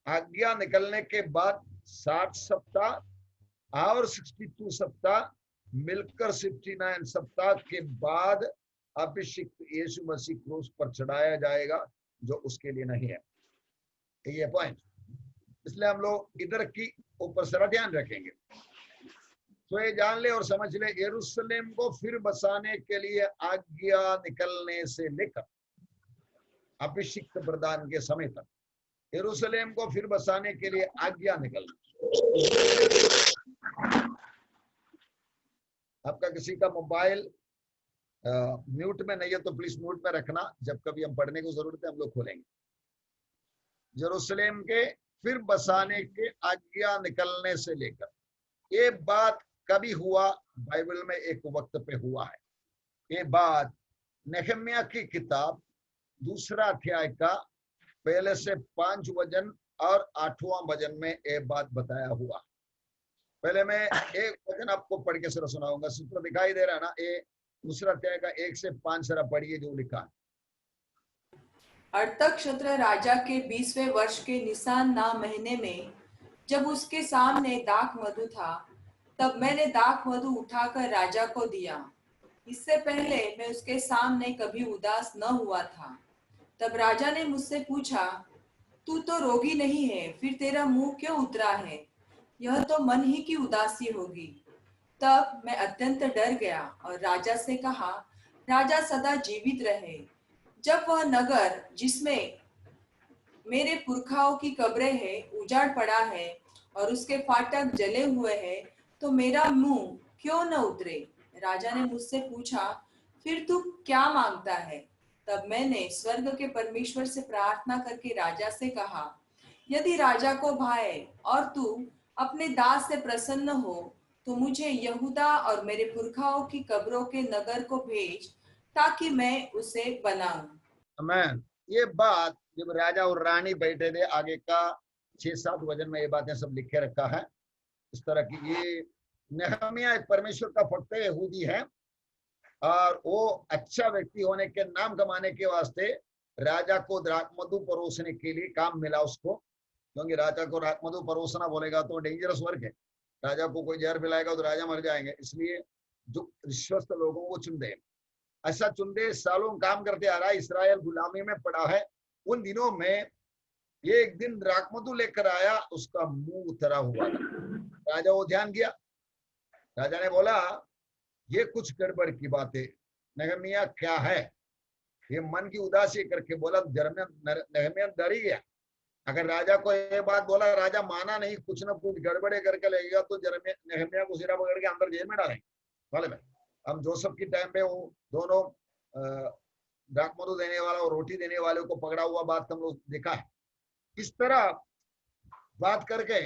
आज्ञा निकलने के बाद 60 सप्ताह और 62 सप्ताह मिलकर 69 सप्ताह के बाद अभिषिक्त यीशु मसीह क्रूस पर चढ़ाया जाएगा, जो उसके लिए नहीं है। ये पॉइंट, इसलिए हम लोग इधर की ऊपर जरा ध्यान रखेंगे। तो ये जान ले और समझ ले, यरूशलेम को फिर बसाने के लिए आज्ञा निकलने से लेकर अभिषिक्त प्रदान के समय तक, यरूशलेम को फिर बसाने के लिए आज्ञा निकलना। आपका किसी का मोबाइल म्यूट में नहीं है तो प्लीज म्यूट में रखना, जब कभी हम पढ़ने की जरूरत है हम लोग खोलेंगे। यरूशलेम के फिर बसाने के आज्ञा निकलने से लेकर, ये बात कभी हुआ बाइबल में, एक वक्त पे हुआ है। ये बात नेहम्याह की किताब 2 अध्याय का पहले से 5 वचन और 8वां वचन में ये बात बताया हुआ। पहले मैं एक वचन आपको पढ़ के जरा सुनाऊंगा। सूत्र दिखाई दे रहा है ना, ये 2 अध्याय का 1 से 5 जरा पढ़िए जो लिखा है। अर्तक्षत्र राजा के 20वें वर्ष के निसान नाम महीने में, जब उसके सामने दाख मधु था, तब मैंने दाख मधु उठाकर राजा को दिया। इससे पहले मैं उसके सामने कभी उदास न हुआ था। तब राजा ने मुझसे पूछा, तू तो रोगी नहीं है, फिर तेरा मुंह क्यों उतरा है? यह तो मन ही की उदासी होगी। तब मैं अत्यंत डर गया और राजा से कहा, राजा सदा जीवित रहे। जब वह नगर जिसमें मेरे पुरखाओं की कब्रें हैं उजाड़ पड़ा है और उसके फाटक जले हुए हैं, तो मेरा मुंह क्यों न उतरे? राजा ने मुझसे पूछा, फिर तू क्या मांगता है? तब मैंने स्वर्ग के परमेश्वर से प्रार्थना करके राजा से कहा, यदि राजा को भाए और तू अपने दास से प्रसन्न हो, तो मुझे यहूदा और मेरे पुरखाओं की कब्रों के नगर को भेज, ताकि मैं उसे बनाऊं। आमीन। ये बात जब राजा और रानी बैठे थे, आगे का 6-7 वचन में ये बातें सब लिखे रखा है। इस तरह की ये नेहम्याह एक परमेश्वर का भक्त यहूदी है, और वो अच्छा व्यक्ति होने के नाम कमाने के वास्ते राजा को द्राक्षमधु परोसने के लिए काम मिला उसको। क्योंकि राजा को द्राक्षमधु परोसना बोलेगा तो डेंजरस वर्क है। राजा को कोई जहर पिलाएगा तो राजा मर जाएंगे, इसलिए जो विश्वस्त लोगों को चुनते, ऐसा चुनते सालों काम करते आ रहा है। इसराइल गुलामी में पड़ा है। उन दिनों में ये एक दिन द्राक्षमधु लेकर आया, उसका मुंह उतरा हुआ था। राजा वो ध्यान किया, राजा ने बोला, ये कुछ गड़बड़ की बात है। नेहम्याह क्या है? ये मन की उदासी करके बोला। नेहम्याह डर ही गया। अगर राजा को ये बात बोला, राजा माना नहीं, कुछ ना कुछ गड़बड़े करके लगेगा तो नेहम्याह को सिरा पकड़ के अंदर जेल में डालेंगे। मालूम है, हम जोसेफ की टाइम पे वो दोनों द्राक्षमधु देने वाला और रोटी देने वाले को पकड़ा हुआ बात हम लोग देखा है। इस तरह बात करके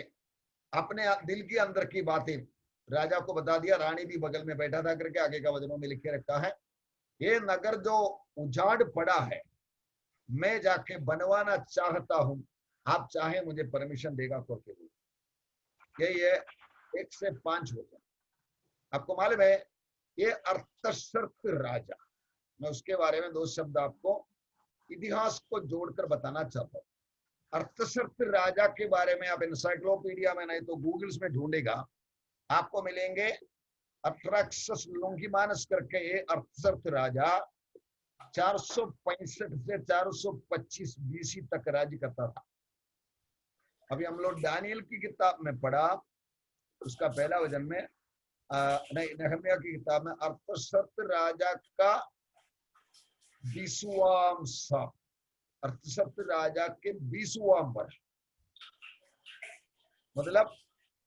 अपने दिल की अंदर की बातें राजा को बता दिया। रानी भी बगल में बैठा था करके आगे का वचनों में लिखे रखा है, ये नगर जो उजाड़ पड़ा है, मैं जाके बनवाना चाहता हूं, आप चाहे मुझे परमिशन देगा करके बोल। यही है 1 से 5 वचन। आपको मालूम है ये अर्थशस्त्र राजा, मैं उसके बारे में दो शब्द आपको इतिहास को जोड़कर बताना चाहता हूँ। अर्थशस्त्र राजा के बारे में आप इंसाइक्लोपीडिया में नहीं तो गूगल्स में ढूंढेगा, आपको मिलेंगे अट्राक्सस लोंगिमानस करके ये अर्थशस्त्र राजा 465 से 425 बीसी तक राज्य करता था। अभी हम लोग दानियल की किताब में पढ़ा, उसका पहला वचन में नहीं, नहम्याह की किताब में अर्थशस्त्र राजा का 20वां साल, अर्थशस्त्र राजा के 20वां वर्ष, मतलब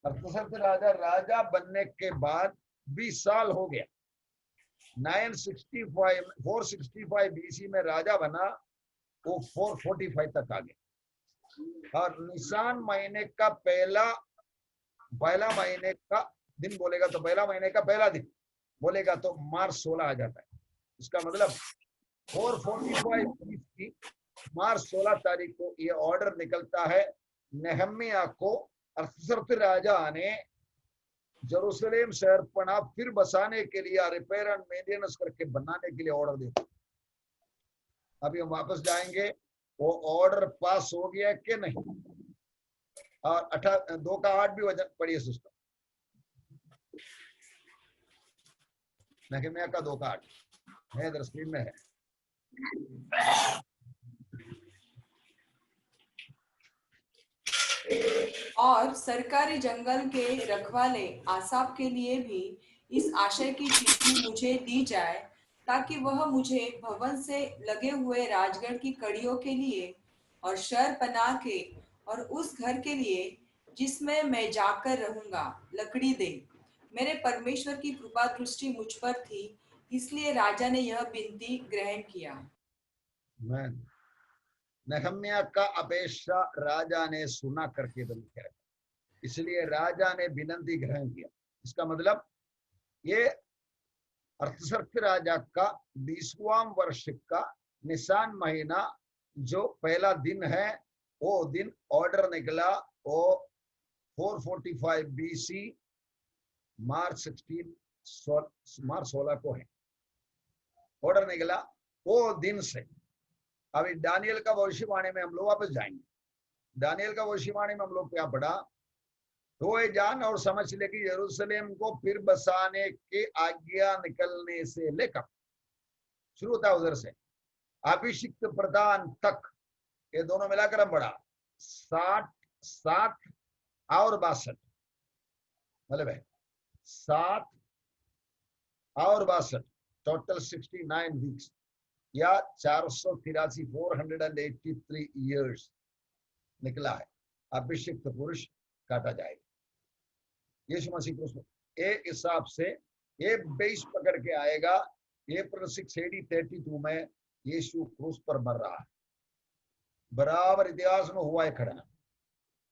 अर्थशस्त्र राजा राजा बनने के बाद 20 साल हो गया। 465 बीसी में राजा बना, वो 445 तक आ गया। और निसान महीने का पहला महीने का दिन बोलेगा तो पहला महीने का पहला दिन बोलेगा तो मार्च 16 आ जाता है। इसका मतलब 445 की मार्च 16 तारीख को ये ऑर्डर निकलता है नेहम्याह को, अर्थशस्त्र राजा ने जेरूशलेम शहर पना फिर बसाने के लिए रिपेयर एंड मेंटेनेंस करके बनाने के लिए ऑर्डर देता। अभी हम वापस जाएंगे, वो ऑर्डर पास हो गया कि नहीं। और 2 का 8 भी वजन पढ़िए सिस्टम, नेहम्याह का 2 का 8 है, इधर स्क्रीन में है। और सरकारी जंगल के रखवाले आसाप के लिए भी इस आशय की चिट्ठी मुझे दी जाए, ताकि वह मुझे भवन से लगे हुए राजगढ़ की कड़ियों के लिए और शहर पनाह के और उस घर के लिए जिसमें मैं जाकर रहूंगा लकड़ी दे। मेरे परमेश्वर की कृपा दृष्टि मुझ पर थी, इसलिए राजा ने यह विनती ग्रहण किया। नेहम्याह का अपेक्षा राजा ने सुना करके तो लिखा है, इसलिए राजा ने विनती ग्रहण किया। इसका मतलब ये अर्थशस्त्र राजा का 20वां वर्ष का निसान महीना जो पहला दिन है, वो दिन ऑर्डर निकला, वो 445 बीसी मार्च 16 को है ऑर्डर निकला, वो दिन से। अभी दानियल का भविष्यवाणी में हम लोग वापस जाएंगे। दानियल का भविष्यवाणी में हम लोग क्या पढ़ा, तो ये जान और समझ ले कि यरूशलेम को फिर बसाने की आज्ञा निकलने से लेकर शुरू होता उधर से अभिषिक्त प्रधान तक, ये दोनों मिलाकर हम पढ़ा 60 और 62, मतलब है 7 और 62, टोटल 69 वीक्स या 483 483 ईयर्स निकला है। अभिषिक्त पुरुष काटा जाएगा। यीशु मसीह क्रूस एक हिसाब से ये बेस पकड़ के आएगा। अप्रैल 6 AD 32 में यीशु क्रूस पर मर रहा है, बराबर इतिहास में हुआ है खड़ा।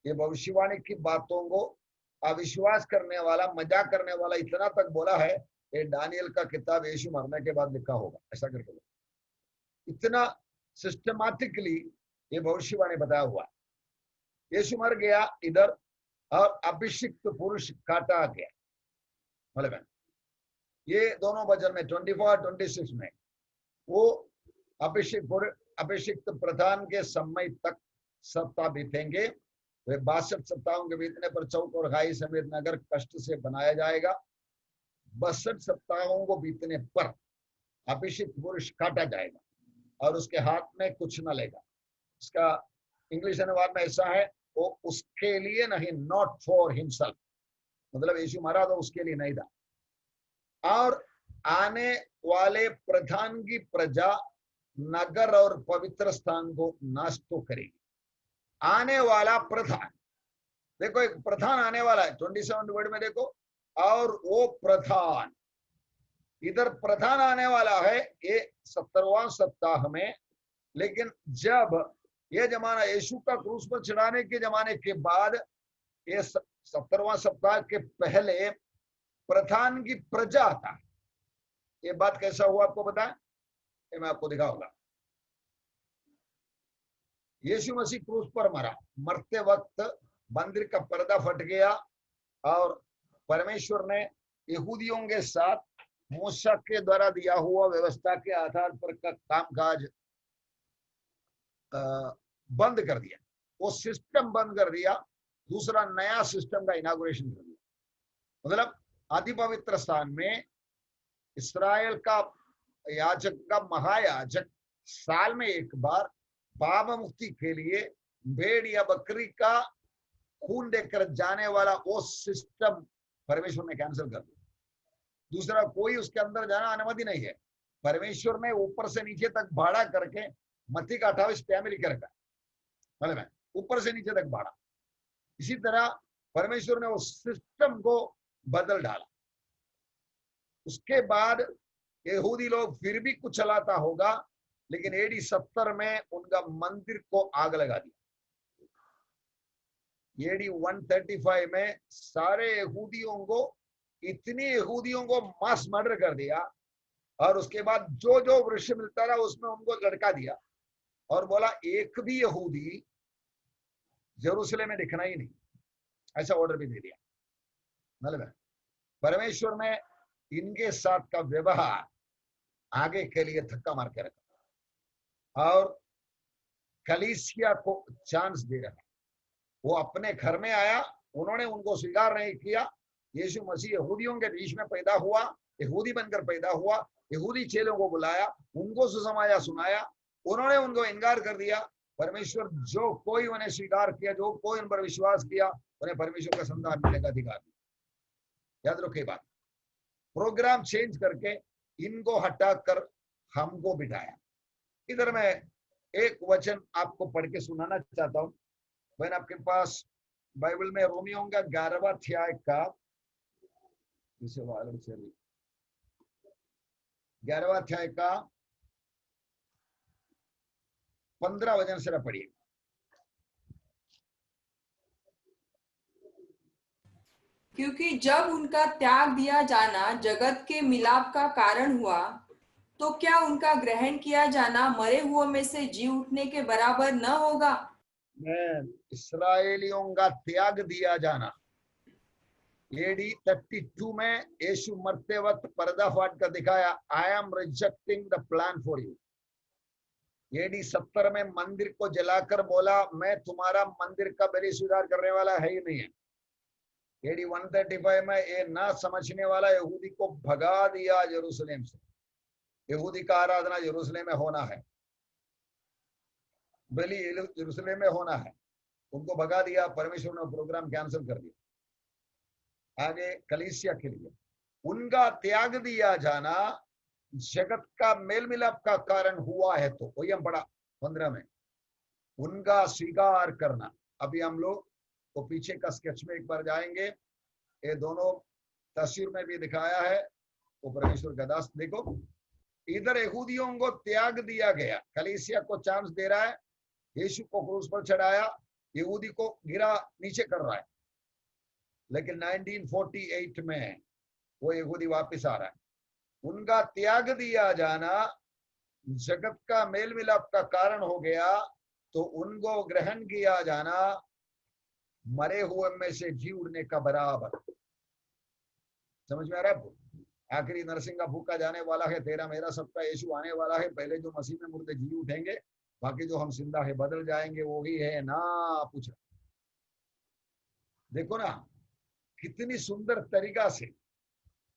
ये भविष्यवाणी की बातों को अविश्वास करने वाला, मजाक करने वाला इतना तक बोला है, ये दानियल का किताब यीशु मरने के बाद लिखा होगा, ऐसा करके इतना सिस्टमैटिकली ये भविष्यवाणी बताया हुआ है। यीशु मर गया इधर और अभिषिक्त पुरुष काटा गया, मतलब ये दोनों वचन में 24-26 में वो अभिषिक्त प्रधान के समय तक सप्ताह बीतेंगे। वे 62 सप्ताहों के बीतने पर चौक और घाई समेत नगर कष्ट से बनाया जाएगा। 62 सप्ताहों को बीतने पर अभिषिक्त पुरुष काटा जाएगा और उसके हाथ में कुछ न लेगा। इसका इंग्लिश अनुवाद में ऐसा है, वो उसके लिए नहीं, नॉट फॉर हिमसेल्फ, मतलब यीशु मरा तो उसके लिए नहीं था। और आने वाले प्रधान की प्रजा नगर और पवित्र स्थान को नाश तो करेगी। आने वाला प्रधान, देखो एक प्रधान आने वाला है 27 वर्ड में देखो, और वो प्रधान, इधर प्रधान आने वाला है ये 70वां सप्ताह में। लेकिन जब ये जमाना यीशु का क्रूस पर चढ़ाने के जमाने के बाद, ये 70वां सप्ताह के पहले प्रधान की प्रजा आता है। ये बात कैसा हुआ आपको पता है, ये मैं आपको दिखाऊंगा। यीशु मसीह क्रूस पर मरा, मरते वक्त मंदिर का पर्दा फट गया और परमेश्वर ने यहूदियों के साथ मूसा के द्वारा दिया हुआ व्यवस्था के आधार पर का कामकाज बंद कर दिया, वो सिस्टम बंद कर दिया, दूसरा नया सिस्टम का इनागुरेशन कर दिया। मतलब आदि पवित्र स्थान में इस्राएल का याजक का महायाजक साल में एक बार पाप मुक्ति के लिए भेड़ या बकरी का खून देकर जाने वाला वो सिस्टम परमेश्वर ने कैंसिल कर दिया। दूसरा कोई उसके अंदर जाना अनुमति नहीं है। परमेश्वर ने ऊपर से नीचे तक भाड़ा करके मत्ती का 28 में लिख रखा है, मतलब ऊपर से नीचे तक भाड़ा। इसी तरह परमेश्वर ने उस सिस्टम को बदल डाला। उसके बाद यहूदी लोग फिर भी कुछ चलाता होगा, लेकिन AD 70 में उनका मंदिर को आग लगा दिया। AD 135 में सारे यहूदियों को, इतने यहूदियों को मास मर्डर कर दिया, और उसके बाद जो जो वृक्ष मिलता रहा उसमें उनको लड़का दिया और बोला एक भी यहूदी जेरूसलम में दिखना ही नहीं, ऐसा ऑर्डर भी दे दिया। मतलब परमेश्वर ने इनके साथ का व्यवहार आगे के लिए धक्का मार के रखा और कलीसिया को चांस दे रहा। वो अपने घर में आया, उन्होंने उनको स्वीकार नहीं किया। यीशु मसीह यहूदियों के बीच में पैदा हुआ, यहूदी बनकर पैदा हुआ, यहूदी चेलों को बुलाया, उनको सुसमाचार सुनाया, उन्होंने उनको इनकार कर दिया। परमेश्वर जो कोई उन्हें स्वीकार किया, जो कोई उन पर विश्वास किया, उन्हें परमेश्वर का संतान मिलने का अधिकार दिया। याद रखो ये बात। प्रोग्राम चेंज करके इनको हटाकर हमको बिठाया। इधर मैं एक वचन आपको पढ़ के सुनाना चाहता हूं। बहन आपके पास बाइबल में रोमियों का 11वां अध्याय का 11वां अध्याय का 15 वचन से पढ़िए। क्योंकि जब उनका त्याग दिया जाना जगत के मिलाप का कारण हुआ, तो क्या उनका ग्रहण किया जाना मरे हुओं में से जी उठने के बराबर न होगा? इस्राएलियों का त्याग दिया जाना AD 32 में यीशु मरते वक्त पर्दाफाश का दिखाया, I am rejecting the plan for you. AD 70 में मंदिर को जलाकर बोला, मैं तुम्हारा मंदिर का बलि स्वीकार करने वाला है ही नहीं है। AD 135 में ये ना समझने वाला यहूदी को भगा दिया यरूशलेम से। यहूदी का आराधना यरूशलेम में होना है, बलि यरूशलेम में होना है, उनको भगा दिया। परमेश्वर ने प्रोग्राम कैंसिल कर दिया। आगे कलीसिया के लिए उनका त्याग दिया जाना जगत का मेल मिलाप का कारण हुआ है, तो वही हम पढ़ा 15 में। उनका स्वीकार करना, अभी हम लोग तो पीछे का स्केच में एक बार जाएंगे, ये दोनों तस्वीर में भी दिखाया है। वो परमेश्वर का दास देखो, इधर यहूदियों को त्याग दिया गया, कलीसिया को चांस दे रहा है, यीशु को क्रूस पर चढ़ाया, यहूदी को गिरा नीचे कर रहा है। लेकिन 1948 में वो यहूदी वापस आ रहा है। उनका त्याग दिया जाना जगत का मेल मिलाप का कारण हो गया, तो उनको ग्रहण किया जाना मरे हुए में से जी उड़ने का बराबर। समझ में आ रहा है? आखिरी नरसिंह का फूका जाने वाला है, तेरा मेरा सबका यीशु आने वाला है। पहले जो मसीह में मुर्दे जी उठेंगे, बाकी जो हम जिंदा है बदल जाएंगे, वो ही है ना पूछ। देखो ना कितनी सुंदर तरीका से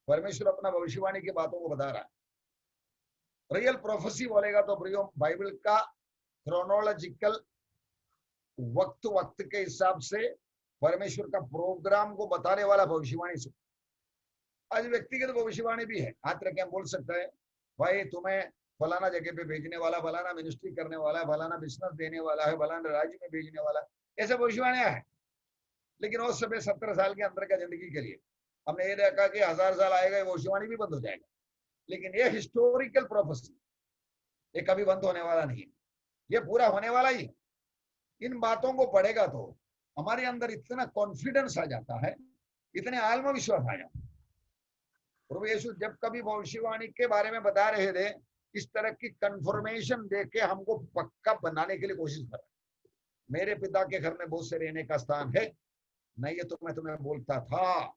परमेश्वर अपना भविष्यवाणी की बातों को बता रहा है। रियल प्रोफेसी बोलेगा तो बाइबल का क्रोनोलॉजिकल वक्त वक्त के हिसाब से परमेश्वर का प्रोग्राम को बताने वाला भविष्यवाणी से। आज व्यक्तिगत भविष्यवाणी भी है, हाथ रख के हम बोल सकते हैं, भाई तुम्हें फलाना जगह पे भेजने वाला, फलाना मिनिस्ट्री करने वाला है, फलाना बिजनेस देने वाला है, फलाना राज्य में भेजने वाला है, ऐसे भविष्यवाणियां है। लेकिन उस समय 17 साल के अंदर का जिंदगी के लिए हमने ये देखा कि 1000 साल आएगा, ये भविष्यवाणी भी बंद हो जाएगा। लेकिन ये हिस्टोरिकल प्रोफेसी, ये कभी बंद होने वाला नहीं है, ये पूरा होने वाला ही। इन बातों को पढ़ेगा तो हमारे अंदर इतना कॉन्फिडेंस आ जाता है, इतने आत्मविश्वास आ जाता है। प्रभु यीशु जब कभी भविष्यवाणी के बारे में बता रहे थे, इस तरह की कंफर्मेशन देके हमको पक्का बनाने के लिए कोशिश कर रहे। मेरे पिता के घर में बहुत से रहने का स्थान है, नहीं ये तो मैं तुम्हें बोलता था,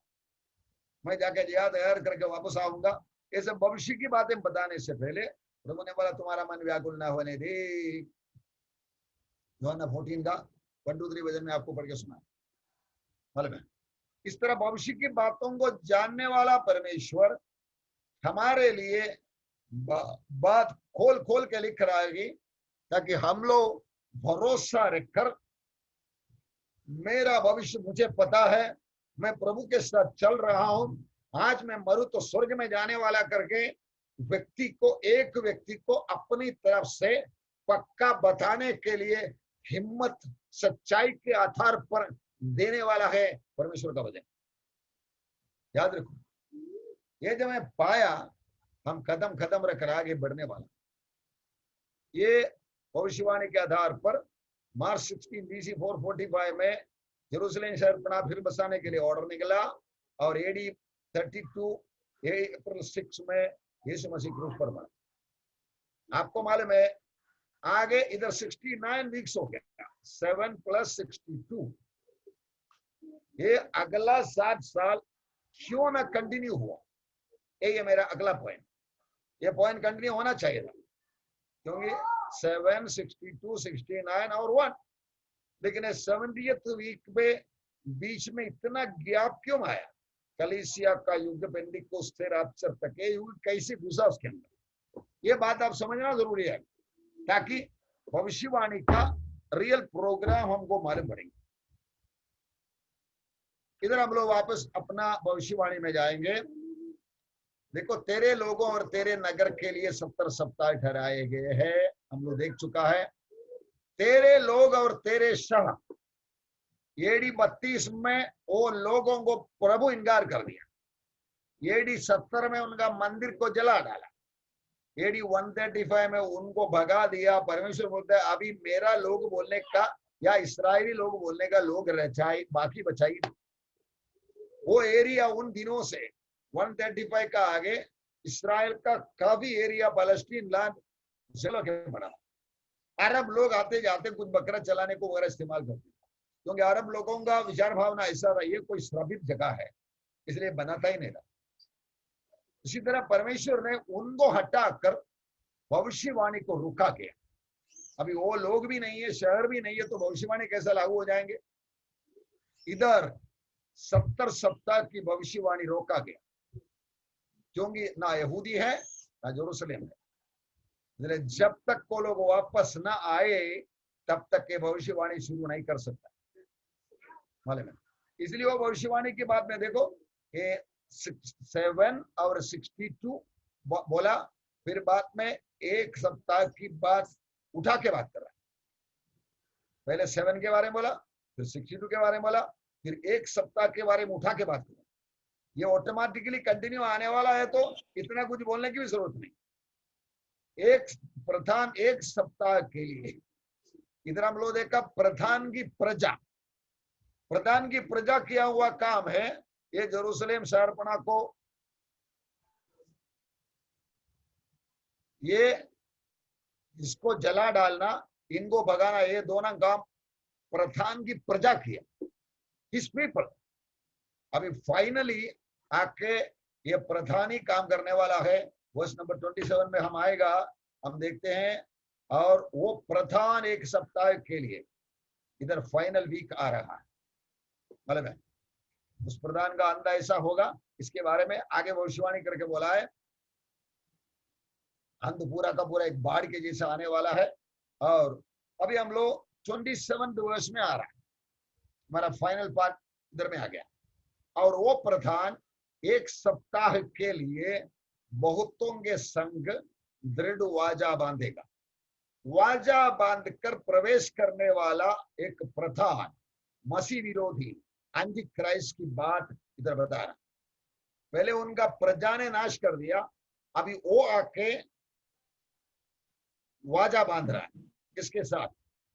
मैं जाके जिया तैयार करके वापस आऊंगा, ये सब भविष्य की बातें बताने से पहले प्रभु ने बोला तुम्हारा मन व्याकुल ना होने दे। यूहन्ना 14 का 1 2 3 वचन में आपको पढ़ के सुना। मालूम है, इस तरह भविष्य की बातों को जानने वाला परमेश्वर हमारे लिए बात खोल खोल के लिख रहा है ताकि हम लोग भरोसा रखकर, मेरा भविष्य मुझे पता है, मैं प्रभु के साथ चल रहा हूं, आज मैं मरूं तो स्वर्ग में जाने वाला करके एक व्यक्ति को अपनी तरफ से पक्का बताने के लिए हिम्मत सच्चाई के आधार पर देने वाला है परमेश्वर का वचन। याद रखो, ये जब मैं पाया, हम कदम कदम रखकर आगे बढ़ने वाला। ये भविष्यवाणी के आधार पर मार्च 16 BC 445 में जेरूसलेम शहर पुनः फिर बसाने के लिए ऑर्डर निकला और AD 32 अप्रैल 6 में यीशु मसीह क्रूस पर मरा। आपको मालूम है, आगे इधर 69 वीक्स हो गया, 7 + 62, ये अगला 60 साल क्यों ना कंटिन्यू हुआ। ये मेरा अगला पॉइंट, ये पॉइंट कंटिन्यू होना चाहिए था, क्योंकि 7, 62, 69 और 1, लेकिन 70th वीक में बीच में इतना गैप क्यों आया? कलीसिया का युग पेंटिकोस्ट से रैप्चर तक ये युग कैसे घुसा उसके अंदर, ये बात आप समझना जरूरी है ताकि भविष्यवाणी का रियल प्रोग्राम हमको मालूम पड़ेगा। इधर हम लोग वापस अपना भविष्यवाणी में जाएंगे। देखो, तेरे लोगों और तेरे नगर के लिए 70 सप्ताह ठहराए गए हैं, हम लोग देख चुका है। तेरे लोग और तेरे शहर, AD 32 में वो लोगों को प्रभु इनकार कर दिया। AD 70 में उनका मंदिर को जला डाला। AD 135 में उनको भगा दिया। परमेश्वर बोलता है अभी मेरा लोग बोलने का या इस्राएली लोग बोलने का लोग रह जाए, बाकी बचाई। वो एरिया उन दिनों से 135 का आगे इस्राएल का काफी एरिया पैलेस्टीन लैंड चलो के पड़ा। अरब लोग आते जाते कुछ बकरा चलाने को वगैरह इस्तेमाल करते, क्योंकि अरब लोगों का विचार भावना ऐसा था, ये कोई श्रापित जगह है, इसलिए बनाता ही नहीं था। इसी तरह परमेश्वर ने उनको हटाकर भविष्यवाणी को रुका गया। अभी वो लोग भी नहीं है, शहर भी नहीं है, तो भविष्यवाणी कैसे लागू हो जाएंगे? इधर 70 सप्ताह की भविष्यवाणी रोका गया, क्योंकि ना यहूदी है ना जेरूसलेम है। जब तक वो लोग वापस ना आए तब तक ये भविष्यवाणी शुरू नहीं कर सकता, मालूम है। इसलिए वो भविष्यवाणी की बात में देखो, ये 7 और 62 बोला, फिर बाद में एक सप्ताह की बात उठा के बात कर रहा है। पहले 7 के बारे में बोला, फिर 62 के बारे में बोला, फिर एक सप्ताह के बारे में उठा के बात कर। ये ऑटोमेटिकली कंटिन्यू आने वाला है, तो इतना कुछ बोलने की भी जरूरत नहीं। एक सप्ताह के लिए इधर हम लोग देखा प्रधान की प्रजा किया हुआ काम है। ये जेरूसलेम शहरपना को ये इसको जला डालना, इनको भगाना, ये दोनों काम प्रधान की प्रजा किया, हिज पीपल। अभी फाइनली आके ये प्रधानी काम करने वाला है। वर्ष नंबर 27 में हम आएगा, हम देखते हैं। और वो प्रधान एक सप्ताह के लिए इधर फाइनल वीक आ रहा है, मतलब है उस प्रधान का अंत ऐसा होगा, इसके बारे में आगे भविष्यवाणी करके बोला है। अंत पूरा का पूरा एक बाढ़ के जैसा आने वाला है। और अभी हम लोग 27 वर्ष में आ रहा है, हमारा फाइनल पार्ट इधर में आ गया। और वो प्रधान एक सप्ताह के लिए बहुतों के संग दृढ़ वाजा बांधेगा। वाजा बांधकर प्रवेश करने वाला एक प्रधान मसीह विरोधी एंटी क्राइस्ट की बात इधर बता रहा। पहले उनका प्रजा ने नाश कर दिया, अभी वो आके वाजा बांध रहा है। किसके साथ?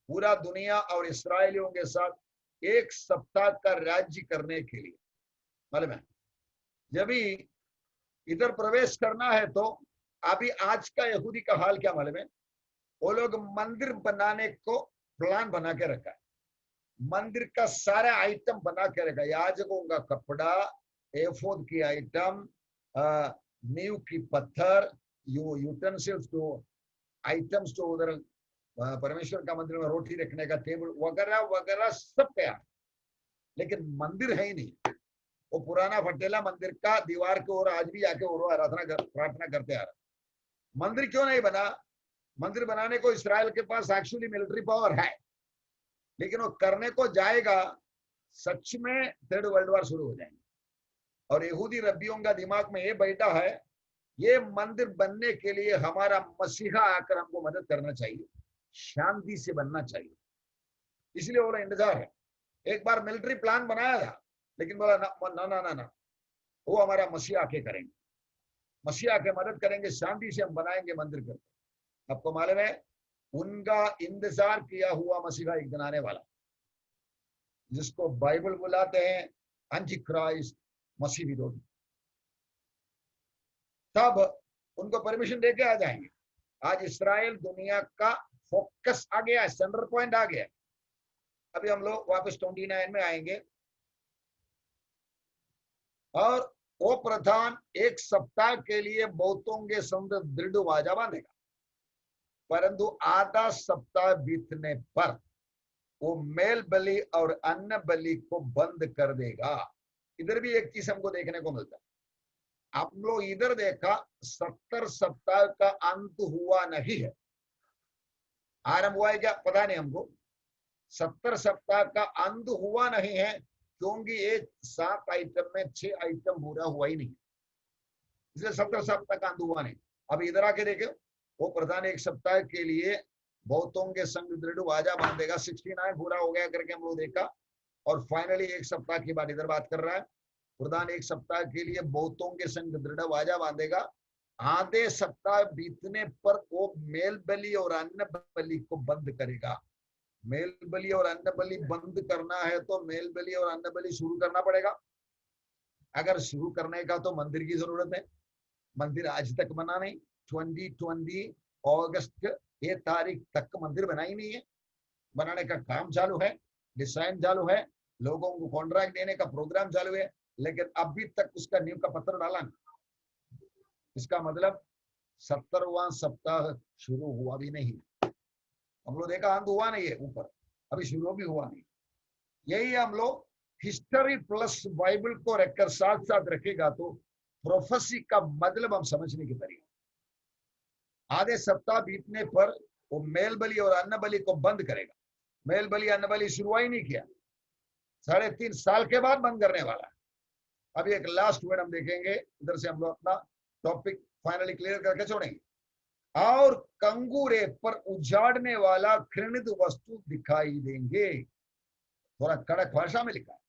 पूरा दुनिया और इस्राएलियों के साथ एक सप्ताह का राज्य करने के लिए। मालूम है, जब इधर प्रवेश करना है तो अभी आज का यहूदी का हाल क्या मालूम है? वो लोग मंदिर बनाने को प्लान बना के रखा है, मंदिर का सारा आइटम बना के रखा, याजकों का कपड़ा, एफोद की आइटम, नींव की पत्थर, यूटेंसिल्स तो आइटम्स तो उधर परमेश्वर का मंदिर में रोटी रखने का टेबल वगैरह वगैरह सब तैयार, लेकिन मंदिर है ही नहीं। वो पुराना फटेला मंदिर का दीवार के ओर आज भी आके और आराधना प्रार्थना करते आ रहा। मंदिर क्यों नहीं बना? मंदिर बनाने को इसराइल के पास एक्चुअली मिलिट्री पावर है, लेकिन वो करने को जाएगा सच में थर्ड वर्ल्ड वॉर शुरू हो जाएंगे। और यहूदी रब्बियों का दिमाग में ये बैठा है, ये मंदिर बनने के लिए हमारा मसीहा आकर हमको मदद करना चाहिए, शांति से बनना चाहिए। इसलिए बोला इंतजार है। एक बार मिलिट्री प्लान बनाया था, लेकिन बोला ना ना ना ना, वो हमारा मसीहा आके करेंगे, मसीहा आके मदद करेंगे, शांति से हम बनाएंगे मंदिर करके। आपको मालूम है उनका इंतजार किया हुआ मसीहा एक दिन आने वाला, जिसको बाइबल बुलाते हैं एंटी क्राइस्ट, मसीह विरोधी। तब उनको परमिशन देके आ जाएंगे। आज इसराइल दुनिया का फोकस आ गया है, सेंटर पॉइंट आ गया है। अभी हम लोग वापस 29 में आएंगे। और वो प्रधान एक सप्ताह के लिए बहुतों के संग दृढ़ वाजा बांधेगा, परंतु आधा सप्ताह बीतने पर वो मेल बलि और अन्न बलि को बंद कर देगा। इधर भी एक चीज हमको देखने को मिलता है। आप लोग इधर देखा 70 सप्ताह का अंत हुआ नहीं है, आरंभ हुआ है क्या पता नहीं हमको। 70 सप्ताह का अंत हुआ नहीं है, क्योंकि ये 7 आइटम में 6 आइटम पूरा हुआ ही नहीं, इसलिए 70 सप्ताह का अंत हुआ नहीं। अब इधर आके देखे, वो प्रधान एक सप्ताह के लिए बहुतों के संग दृढ़ वाजा बांधेगा। 69 पूरा हो गया करके हम लोग देखा, और फाइनली एक सप्ताह की बात इधर बात कर रहा है। प्रधान एक सप्ताह के लिए बहुतों के संग दृढ़ वाजा बांधेगा। आधे सप्ताह बीतने पर वो मेल बलि और अन्न बलि को बंद करेगा। मेल बलि और अन्न बलि बंद करना है तो मेल बलि और अन्न बलि शुरू करना पड़ेगा। अगर शुरू करने का तो मंदिर की जरूरत है, मंदिर आज तक बना नहीं। 2020 अगस्त ये तारीख तक मंदिर बना ही नहीं है। बनाने का काम चालू है, डिजाइन चालू है, लोगों को कॉन्ट्रैक्ट देने का प्रोग्राम चालू है, लेकिन अभी तक उसका नींव का पत्थर डाला नहीं। इसका मतलब 70वां सप्ताह शुरू हुआ भी नहीं। हम लोग देखा अंत हुआ नहीं है ऊपर, अभी शुरू भी हुआ नहीं। यही हम लोग हिस्ट्री प्लस बाइबल को रखकर साथ साथ रखेगा तो प्रोफेसी का मतलब हम समझने की तरीका। आधे सप्ताह बीतने पर वो मेल बलि और अन्न बलि को बंद करेगा। मेल बलि अन्न बलि शुरू ही नहीं किया, 3.5 साल के बाद बंद करने वाला है। अभी एक लास्ट वर्ड हम देखेंगे, इधर से हम लोग अपना टॉपिक फाइनली क्लियर करके छोड़ेंगे। और कंगूरे पर उजाड़ने वाला घृणित वस्तु दिखाई देंगे। थोड़ा कड़क भाषा में लिखा है।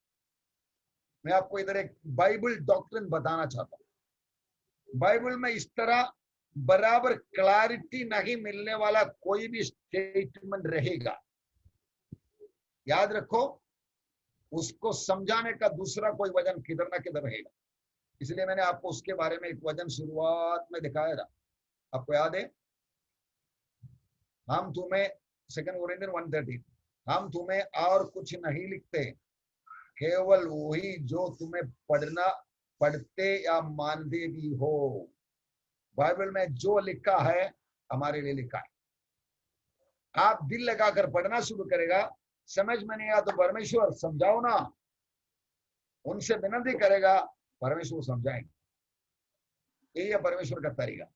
मैं आपको इधर एक बाइबल डॉक्ट्रिन बताना चाहता हूं। बाइबल में इस तरह बराबर क्लैरिटी नहीं मिलने वाला कोई भी स्टेटमेंट रहेगा, याद रखो, उसको समझाने का दूसरा कोई वजन किधर ना किधर रहेगा। इसलिए मैंने आपको उसके बारे में एक वजन शुरुआत में दिखाया था, आपको याद है। हम तुम्हें 2 कोरिन्थियन 1:13, हम तुम्हें और कुछ नहीं लिखते, केवल वही जो तुम्हें पढ़ते या मानते भी हो। बाइबल में जो लिखा है हमारे लिए लिखा है। आप दिल लगाकर पढ़ना शुरू करेगा, समझ में नहीं आया तो परमेश्वर समझाओ ना, उनसे विनती करेगा, परमेश्वर समझाएंगे। यही है परमेश्वर का तरीका।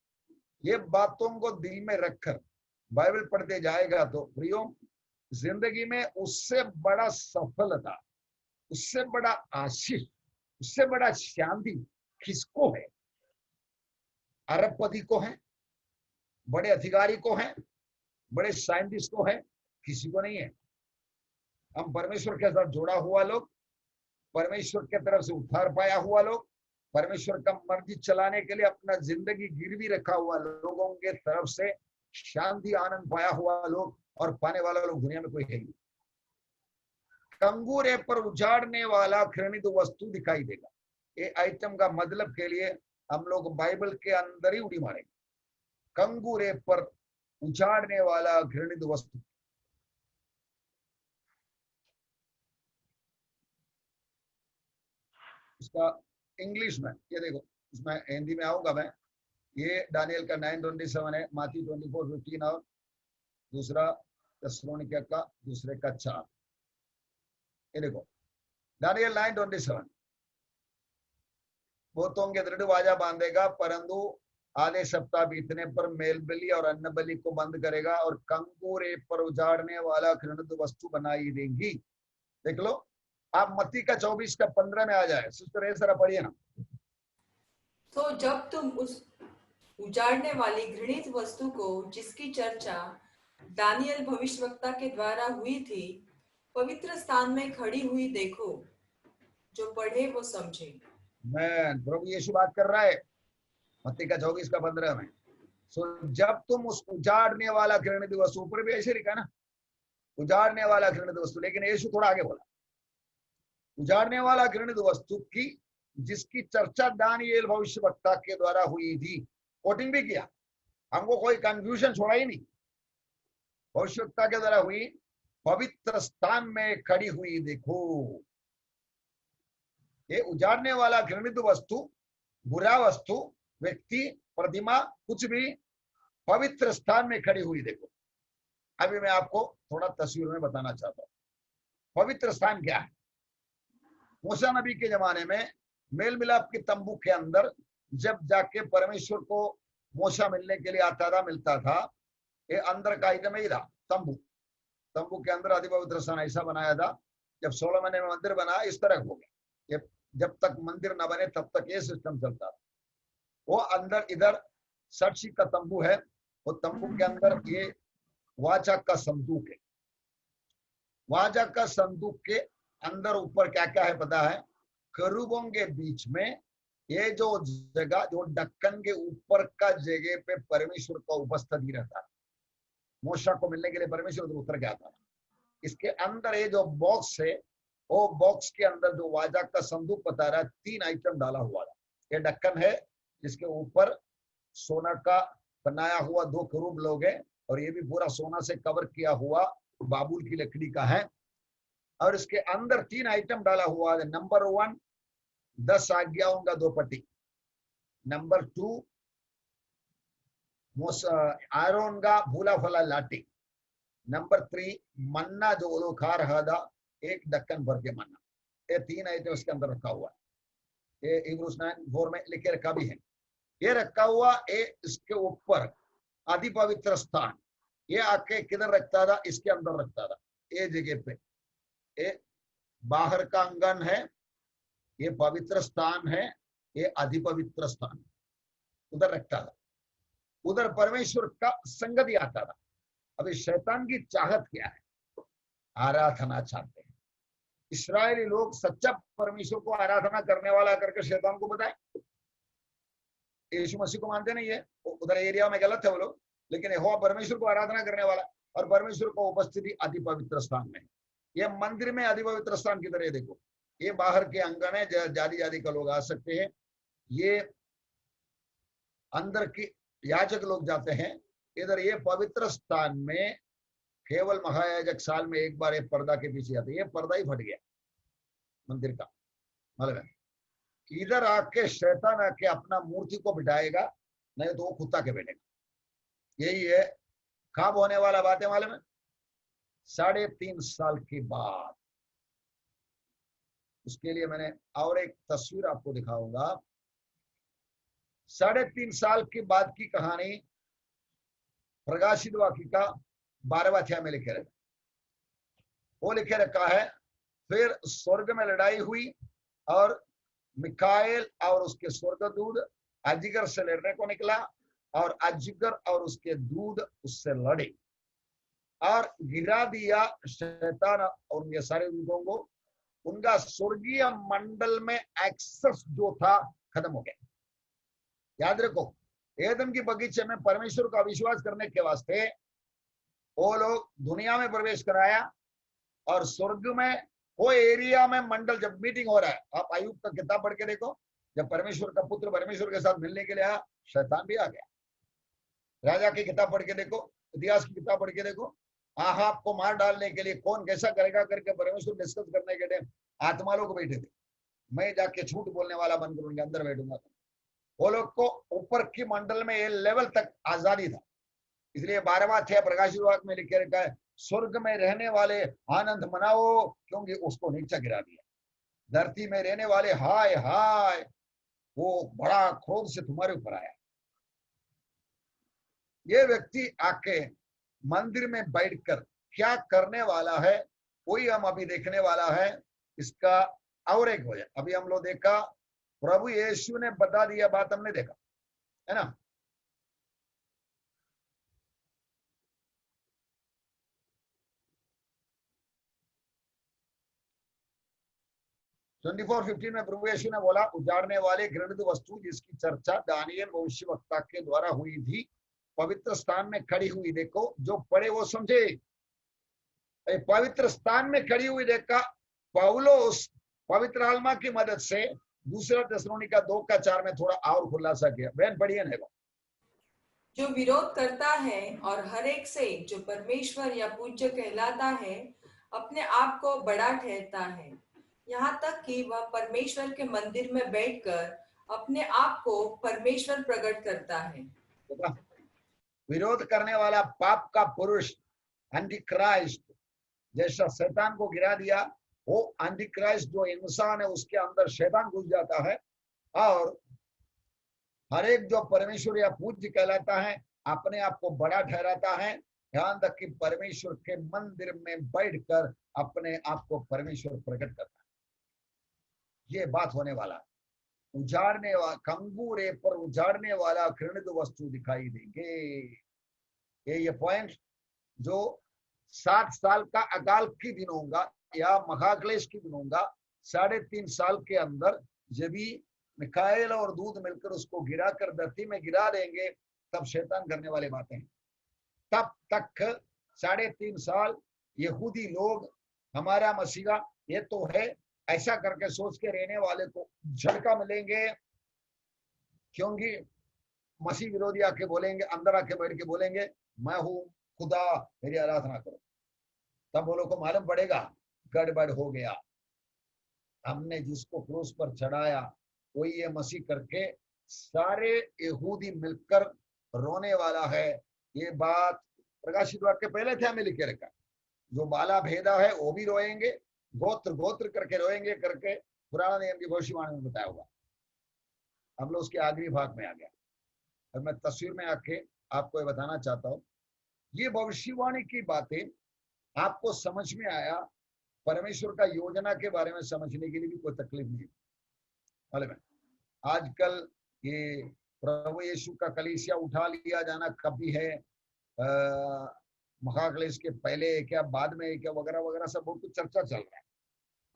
ये बातों को दिल में रखकर बाइबल पढ़ते जाएगा तो प्रियो, जिंदगी में उससे बड़ा सफलता, उससे बड़ा आशीष, उससे बड़ा शांति किसको है? अरबपति को है, बड़े अधिकारी को है, बड़े साइंटिस्ट को है? किसी को नहीं है। हम परमेश्वर के साथ जोड़ा हुआ लोग, परमेश्वर के तरफ से उद्धार पाया हुआ लोग, परमेश्वर का मर्जी चलाने के लिए अपना जिंदगी गिरवी रखा हुआ लोगों के तरफ से शांति आनंद पाया हुआ लोग, और पाने वाला लोग दुनिया में कोई है नहीं। कंगूरे पर उजाड़ने वाला घृणित वस्तु दिखाई देगा। ये आइटम का मतलब के लिए हम लोग बाइबल के अंदर ही उड़ी मारेंगे। कंगूरे पर उजाड़ने वाला घृणित वस्तु। इसका इंग्लिश में ये देखो, इसमें हिंदी में आऊंगा मैं। ये दानियल का 9:27 है, माथी 24:15 और दूसरा थिस्सलुनीके का दूसरे का 4। ये देखो दानियल 9:27, वो तोंगे दृढ़ वाजा बांधेगा परंतु आधे सप्ताह बीतने पर मेल बलि और अन्न बलि को बंद करेगा और कंगूरे पर उजाड़ने वाला घृणित वस्तु बनाई देंगी। देख लो आप मत्ती का 24 का 15 में आ जाए। सिस्टर ये सारा पढ़िए ना। तो जब तुम उस उजाड़ने वाली घृणित वस्तु को, जिसकी चर्चा दानियल भविष्यवक्ता के द्वारा हुई थी, पवित्र स्थान में खड़ी हुई देखो। जो पढ़े वो समझे। मैं प्रभु यीशु बात कर रहा है मत्ती का 24 का 15 में। सो जब तुम उस उजाड़ने वाला घृणित वस्तु, ऊपर भी ऐसे लिखा ना उजाड़ने वाला घृणित वस्तु, लेकिन यीशु थोड़ा आगे बोला उजाड़ने वाला घृणित वस्तु की जिसकी चर्चा दानियेल भविष्यवक्ता के द्वारा हुई थी। कोटिंग भी किया, हमको कोई कंफ्यूजन छोड़ा ही नहीं। भविष्यवक्ता के द्वारा हुई, पवित्र स्थान में खड़ी हुई देखो। ये उजाड़ने वाला घृणित वस्तु, बुरा वस्तु, व्यक्ति, प्रतिमा, कुछ भी पवित्र स्थान में खड़ी हुई देखो। अभी मैं आपको थोड़ा तस्वीर में बताना चाहता हूं पवित्र स्थान क्या है। मूसा नबी के जमाने में मेल मिलाप के तंबू के अंदर जब जाके परमेश्वर को मूसा मिलने के लिए आता था, मिलता था, ये अंदर का आइटम ही था तंबू। तंबू के अंदर अति पवित्र स्थान ऐसा बनाया था। जब 16 महीने में मंदिर बना इस तरह हो गया। ये जब तक मंदिर न बने तब तक ये सिस्टम चलता था। वो अंदर इधर साक्षी का तंबू है, वो तंबू के अंदर ये वाचा का संदूक है। वाचा का संदूक के अंदर ऊपर क्या क्या है पता है? करूबों के बीच में ये जो जगह, जो ढक्कन के ऊपर का जगह पे परमेश्वर का उपस्थिति रहता है। मूसा को मिलने के लिए परमेश्वर तो उतर के आता था। इसके अंदर ये जो बॉक्स है, वो बॉक्स के अंदर जो वाजा का संदूक बता रहा है, 3 आइटम डाला हुआ था। ये ढक्कन है जिसके ऊपर सोना का बनाया हुआ 2 करूब लोग हैं, और ये भी पूरा सोना से कवर किया हुआ बाबुल की लकड़ी का है। और इसके अंदर 3 आइटम डाला हुआ है। नंबर 1 10 आज्ञाओं का 2 पट्टी। नंबर 2 आरोन का भूला फला लाठी। नंबर 3 मन्ना जो वो लोग खा रहा था, 1 ढक्कन भर के मन्ना। ये 3 आइटम इसके अंदर रखा हुआ है। ये इब्रूस 9:4 में लिखे रखा भी है। ये रखा हुआ ये इसके ऊपर आदि पवित्र स्थान, ये आके किधर रखता था? इसके अंदर रखता था, ये जगह पे। ये बाहर का अंगन है, ये पवित्र स्थान है, ये आदि पवित्र स्थान, उधर रखता था। उधर परमेश्वर का संगति आता था। अभी शैतान की चाहत क्या है? आराधना चाहते हैं। इस्राएली लोग सच्चा परमेश्वर को आराधना करने वाला करके शैतान को बताए। यीशु मसीह को मानते नहीं है, उधर एरिया में गलत है वो लोग, लेकिन यहोवा परमेश्वर को आराधना करने वाला, और परमेश्वर को उपस्थिति अति पवित्र स्थान में। ये मंदिर में अति पवित्र स्थान की तरह देखो। ये बाहर के अंगन है, जाति जाति का लोग आ सकते हैं। ये अंदर की याजक लोग जाते हैं। इधर ये पवित्र स्थान में केवल महायाजक साल में एक बार एक पर्दा के पीछे आते। ये पर्दा ही फट गया मंदिर का, मालूम है। इधर आके शैतान आके अपना मूर्ति को बिठाएगा, नहीं तो वो कुत्ता के बैठेगा। यही है कब होने वाला बात है मालूम है? 3.5 साल के बाद। उसके लिए मैंने और एक तस्वीर आपको दिखाऊंगा। 3.5 साल के बाद की कहानी प्रकाशित वाक्य का 12वां अध्याय में लिखे रहता। वो लिखे रखा है, फिर स्वर्ग में लड़ाई हुई और मिकाएल और उसके स्वर्गदूत अजगर से लड़ने को निकला, और अजगर और उसके दूत उससे लड़े और गिरा दिया शैतान और उनके सारे दूतों को। उनका स्वर्गीय मंडल में एक्सेस जो था खत्म हो गया। याद रखो, एदम की बगीचे में परमेश्वर का विश्वास करने के वास्ते वो लोग दुनिया में प्रवेश कराया, और स्वर्ग में कोई एरिया में मंडल, जब मीटिंग हो रहा है, आप अय्यूब का किताब पढ़ के देखो, जब परमेश्वर का पुत्र परमेश्वर के साथ मिलने के लिए आया, शैतान भी आ गया। राजा की किताब पढ़ के देखो, इतिहास की किताब पढ़ के देखो, आहाब को मार डालने के लिए कौन कैसा करेगा करके परमेश्वर डिस्कस करने के टाइम आत्मा लोग बैठे थे। मैं जाके झूठ बोलने वाला बनकर उनके अंदर बैठूंगा। वो लोग को ऊपर की मंडल में ये लेवल तक आजादी था। इसलिए 12वां अध्याय प्रकाशित वाक्य में लिखे रखा है, स्वर्ग में रहने वाले आनंद मनाओ क्योंकि उसको नीचे गिरा दिया। धरती में रहने वाले हाय हाय, वो बड़ा क्रोध से तुम्हारे ऊपर आया। ये व्यक्ति आके मंदिर में बैठकर क्या करने वाला है, वही हम अभी देखने वाला है। इसका और एक वजह अभी हम लोग देखा, प्रभु यीशु ने बता दिया बात हमने देखा है ना। ट्वेंटी 4:15 में प्रभु यीशु ने बोला, उजाड़ने वाले घृणित वस्तु जिसकी चर्चा दानियल भविष्यवक्ता के द्वारा हुई थी, पवित्र स्थान में खड़ी हुई देखो, जो पढ़े वो समझे। पवित्र स्थान में खड़ी हुई देखा, पौलुस पवित्र आत्मा की मदद से दूसरा थिस्सलुनीका 2:4 में थोड़ा और खुलासा किया। बहन पढ़िए ना। जो विरोध करता है और हर एक से जो परमेश्वर या पूज्य कहलाता है अपने आप को बड़ा ठहरता है, यहाँ तक कि वह परमेश्वर के मंदिर में बैठकर अपने आप को परमेश्वर प्रकट करता है। विरोध करने वाला पाप का पुरुष एंटीक्राइस्ट, जैसा शैतान को गिरा दिया, वो एंटीक्राइस्ट जो इंसान है उसके अंदर शैतान घुस जाता है, और हर एक जो परमेश्वर या पूज्य कहलाता है अपने आप को बड़ा ठहराता है। ध्यान तक कि परमेश्वर के मंदिर में बैठकर अपने आप को परमेश्वर प्रकट करता है। ये बात होने वाला, उजाड़ने वाला कंगूरे पर उजाड़ने वाला घृणित वस्तु दिखाई देंगे। ये पॉइंट जो 7 साल का अकाल की दिन होगा या महाक्लेश की दिन होगा, 3.5 साल के अंदर जब भी मिखाएल और दूध मिलकर उसको गिरा कर धरती में गिरा देंगे, तब शैतान करने वाले बातें हैं। तब तक 3.5 साल यहूदी लोग हमारा मसीहा ये तो है ऐसा करके सोच के रहने वाले को झटका मिलेंगे, क्योंकि मसीह विरोधी आके बोलेंगे, अंदर आके बैठ के बोलेंगे मैं हूं खुदा, मेरी आराधना करो। तब वो लोग को मालूम पड़ेगा गड़बड़ हो गया, हमने जिसको क्रूस पर चढ़ाया वही ये मसीह करके सारे यहूदी मिलकर रोने वाला है। ये बात प्रकाशित वाक्य पहले थे हमें लिखे रखा। जो बाला भेदा है वो भी रोएंगे, गोत्र गोत्र करके रोएंगे करके पुराना नियम की भविष्यवाणी में बताया हुआ। हम लोग उसके आखिरी भाग में आ गया और मैं तस्वीर में आके आपको ये बताना चाहता हूँ, ये भविष्यवाणी की बातें आपको समझ में आया। परमेश्वर का योजना के बारे में समझने के लिए भी कोई तकलीफ नहीं मालूम है। आजकल ये प्रभु यीशु का कलीसिया उठा लिया जाना कभी है, महाक्लेश के पहले क्या बाद में क्या वगैरह वगैरह सब बहुत कुछ चर्चा चल रहा है।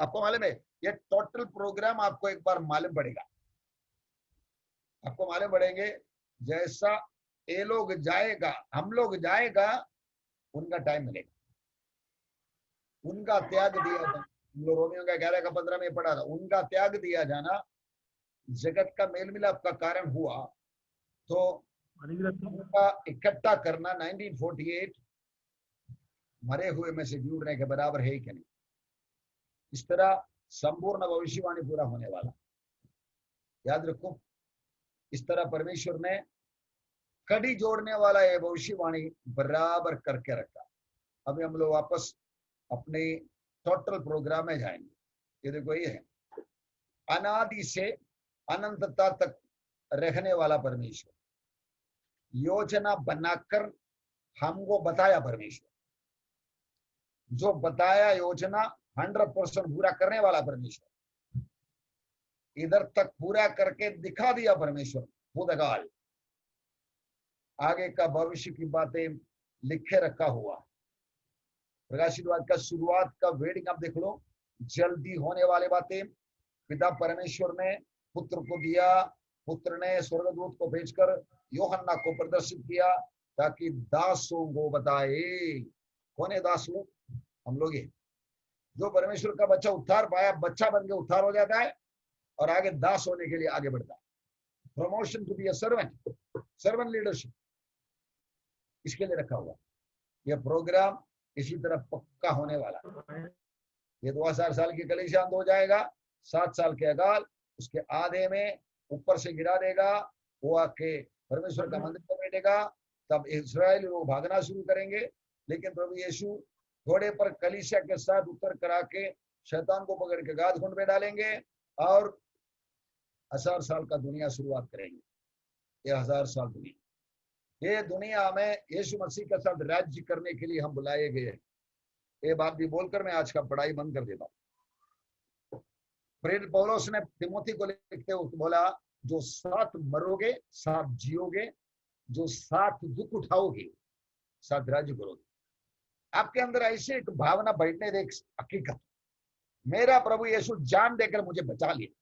आपको मालूम है ये टोटल प्रोग्राम आपको एक बार मालूम पड़ेगा, आपको मालूम पड़ेंगे जैसा ये लोग जाएगा हम लोग जाएगा उनका टाइम मिलेगा, उनका त्याग दिया जाना। रोमियो का 11:15 में पढ़ा था, उनका त्याग दिया जाना जगत का मेल मिलाप का कारण हुआ। तो उनका इकट्ठा करना 1948 मरे हुए में से जुड़ने के बराबर है कि नहीं। इस तरह संपूर्ण भविष्यवाणी पूरा होने वाला, याद रखो। इस तरह परमेश्वर ने कड़ी जोड़ने वाला ये भविष्यवाणी बराबर करके रखा। अभी हम लोग वापस अपने टोटल प्रोग्राम में जाएंगे। ये देखो, ये है अनादि से अनंतता तक रहने वाला परमेश्वर, योजना बनाकर हमको बताया परमेश्वर, जो बताया योजना 100% पूरा करने वाला परमेश्वर, इधर तक पूरा करके दिखा दिया परमेश्वर खुदगाल। आगे का भविष्य की बातें लिखे रखा हुआ। प्रकाशित वाक्य का शुरुआत का वेडिंग आप देख लो, जल्दी होने वाले बातें पिता परमेश्वर ने पुत्र को दिया, पुत्र ने स्वर्गदूत को भेजकर यूहन्ना को प्रदर्शित किया ताकि दासों को बताए। कौन है दास लोग? हम लोग। ये जो परमेश्वर का बच्चा उद्धार पाया, बच्चा बन के उद्धार हो जाता है और आगे दास होने के लिए आगे बढ़ता है। Promotion to be a servant, servant leadership, इसके लिए रखा हुआ। यह प्रोग्राम इसी तरह पक्का होने वाला। ये 2000 साल की कलीसिया अंत हो जाएगा, 7 साल के अकाल, उसके आधे में ऊपर से गिरा देगा, वो आके परमेश्वर का मंदिर में बैठेगा, तब इस्राएली लोग भागना शुरू करेंगे। लेकिन प्रभु यीशु घोड़े पर कलीसिया के साथ उतर करा के शैतान को पकड़ के गाद खुंड में डालेंगे और 1000 साल का दुनिया शुरुआत करेंगे। ये 1000 साल दुनिया, ये दुनिया में यीशु मसीह के साथ राज्य करने के लिए हम बुलाए गए। ये बात भी बोलकर मैं आज का पढ़ाई बंद कर देता हूँ। प्रेरित पौलुस ने तिमोथी को लिखते हुए बोला, जो साथ मरोगे साथ जियोगे, जो साथ दुख उठाओगे साथ राज्य करोगे। आपके अंदर ऐसे एक भावना बैठने दे, हकीकत मेरा प्रभु यीशु जान देकर मुझे बचा लिया,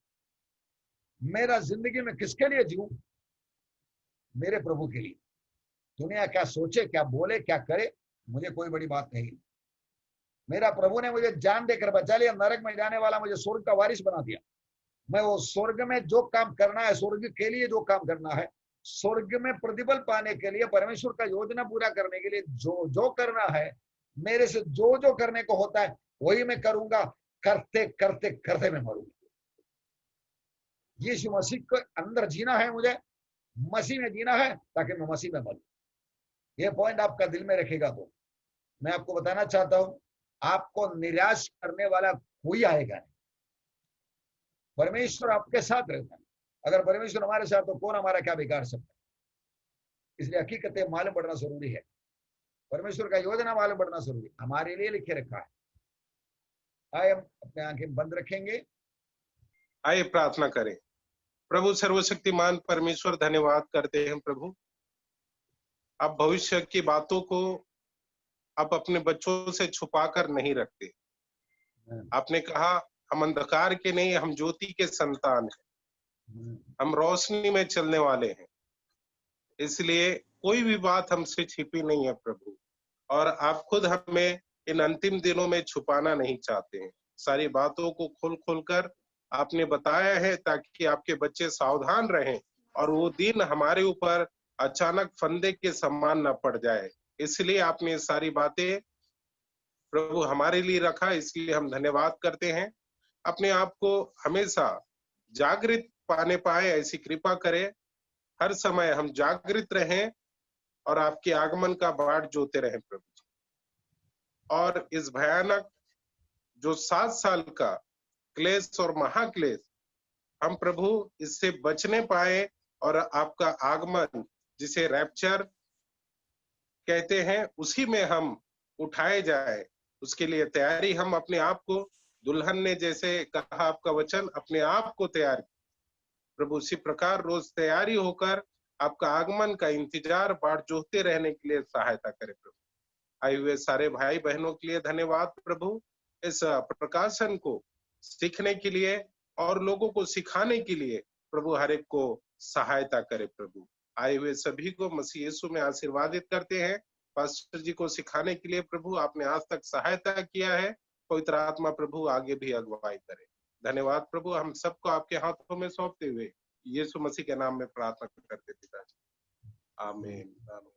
मेरा जिंदगी में किसके लिए जीऊं? मेरे प्रभु के लिए। दुनिया क्या सोचे, क्या बोले, क्या करे, मुझे कोई बड़ी बात नहीं। मेरा प्रभु ने मुझे जान देकर बचा लिया, नरक में जाने वाला मुझे स्वर्ग का वारिस बना दिया। मैं वो स्वर्ग में जो काम करना है, स्वर्ग के लिए जो काम करना है, स्वर्ग में प्रतिफल पाने के लिए, परमेश्वर का योजना पूरा करने के लिए जो जो करना है, मेरे से जो जो करने को होता है वही मैं करूंगा। करते करते करते मैं मरूंगा। यीशु मसीह के अंदर जीना है, मुझे मसीह में जीना है ताकि मैं मसीह में मरूं। ये पॉइंट आपका दिल में रखेगा तो मैं आपको बताना चाहता हूं, आपको निराश करने वाला कोई आएगा नहीं। परमेश्वर आपके साथ रहता है। अगर परमेश्वर हमारे साथ तो कौन हमारा क्या बिगाड़ सकता है? इसलिए हकीकतें मालूम पड़ना जरूरी है। परमेश्वर का योजना मालूम पड़ना जरूरी है, हमारे लिए लिखे रखा है। आइए हम अपने आंखें बंद रखेंगे। आइए प्रार्थना करें। प्रभु सर्वशक्तिमान परमेश्वर, धन्यवाद करते हैं प्रभु, आप भविष्य की बातों को आप अपने बच्चों से छुपा कर नहीं रखते। आपने कहा हम अंधकार के नहीं, हम ज्योति के संतान हैं, हम रोशनी में चलने वाले हैं, इसलिए कोई भी बात हमसे छिपी नहीं है प्रभु। और आप खुद हमें इन अंतिम दिनों में छुपाना नहीं चाहते हैं। सारी बातों को खोल खोल कर आपने बताया है ताकि आपके बच्चे सावधान रहें और वो दिन हमारे ऊपर अचानक फंदे के समान न पड़ जाए। इसलिए आपने ये सारी बातें प्रभु हमारे लिए रखा, इसलिए हम धन्यवाद करते हैं। अपने आप को हमेशा जागृत पाने पाए ऐसी कृपा करें। हर समय हम जागृत रहें और आपके आगमन का बाट जोते रहें प्रभु। और इस भयानक जो 7 साल का क्लेश और महाक्लेश, हम प्रभु इससे बचने पाए और आपका आगमन जिसे रैप्चर कहते हैं उसी में हम उठाए जाए, उसके लिए तैयारी हम अपने आप को, दुल्हन ने जैसे कहा आपका वचन, अपने आप को तैयार प्रभु, उसी प्रकार रोज तैयारी होकर आपका आगमन का इंतजार बाट जोहते रहने के लिए सहायता करे प्रभु। आए हुए सारे भाई बहनों के लिए धन्यवाद प्रभु, इस प्रकाशन को सीखने के लिए और लोगों को सिखाने के लिए प्रभु हर एक को सहायता करे प्रभु। आए हुए सभी को मसीह यीशु में आशीर्वादित करते हैं। पास्टर जी को सिखाने के लिए प्रभु आपने आज तक सहायता किया है, पवित्र आत्मा प्रभु आगे भी अगुवाई करे। धन्यवाद प्रभु, हम सबको आपके हाथों में सौंपते हुए यीशु मसीह के नाम में प्रार्थना करते पिताजी, आमीन आमीन।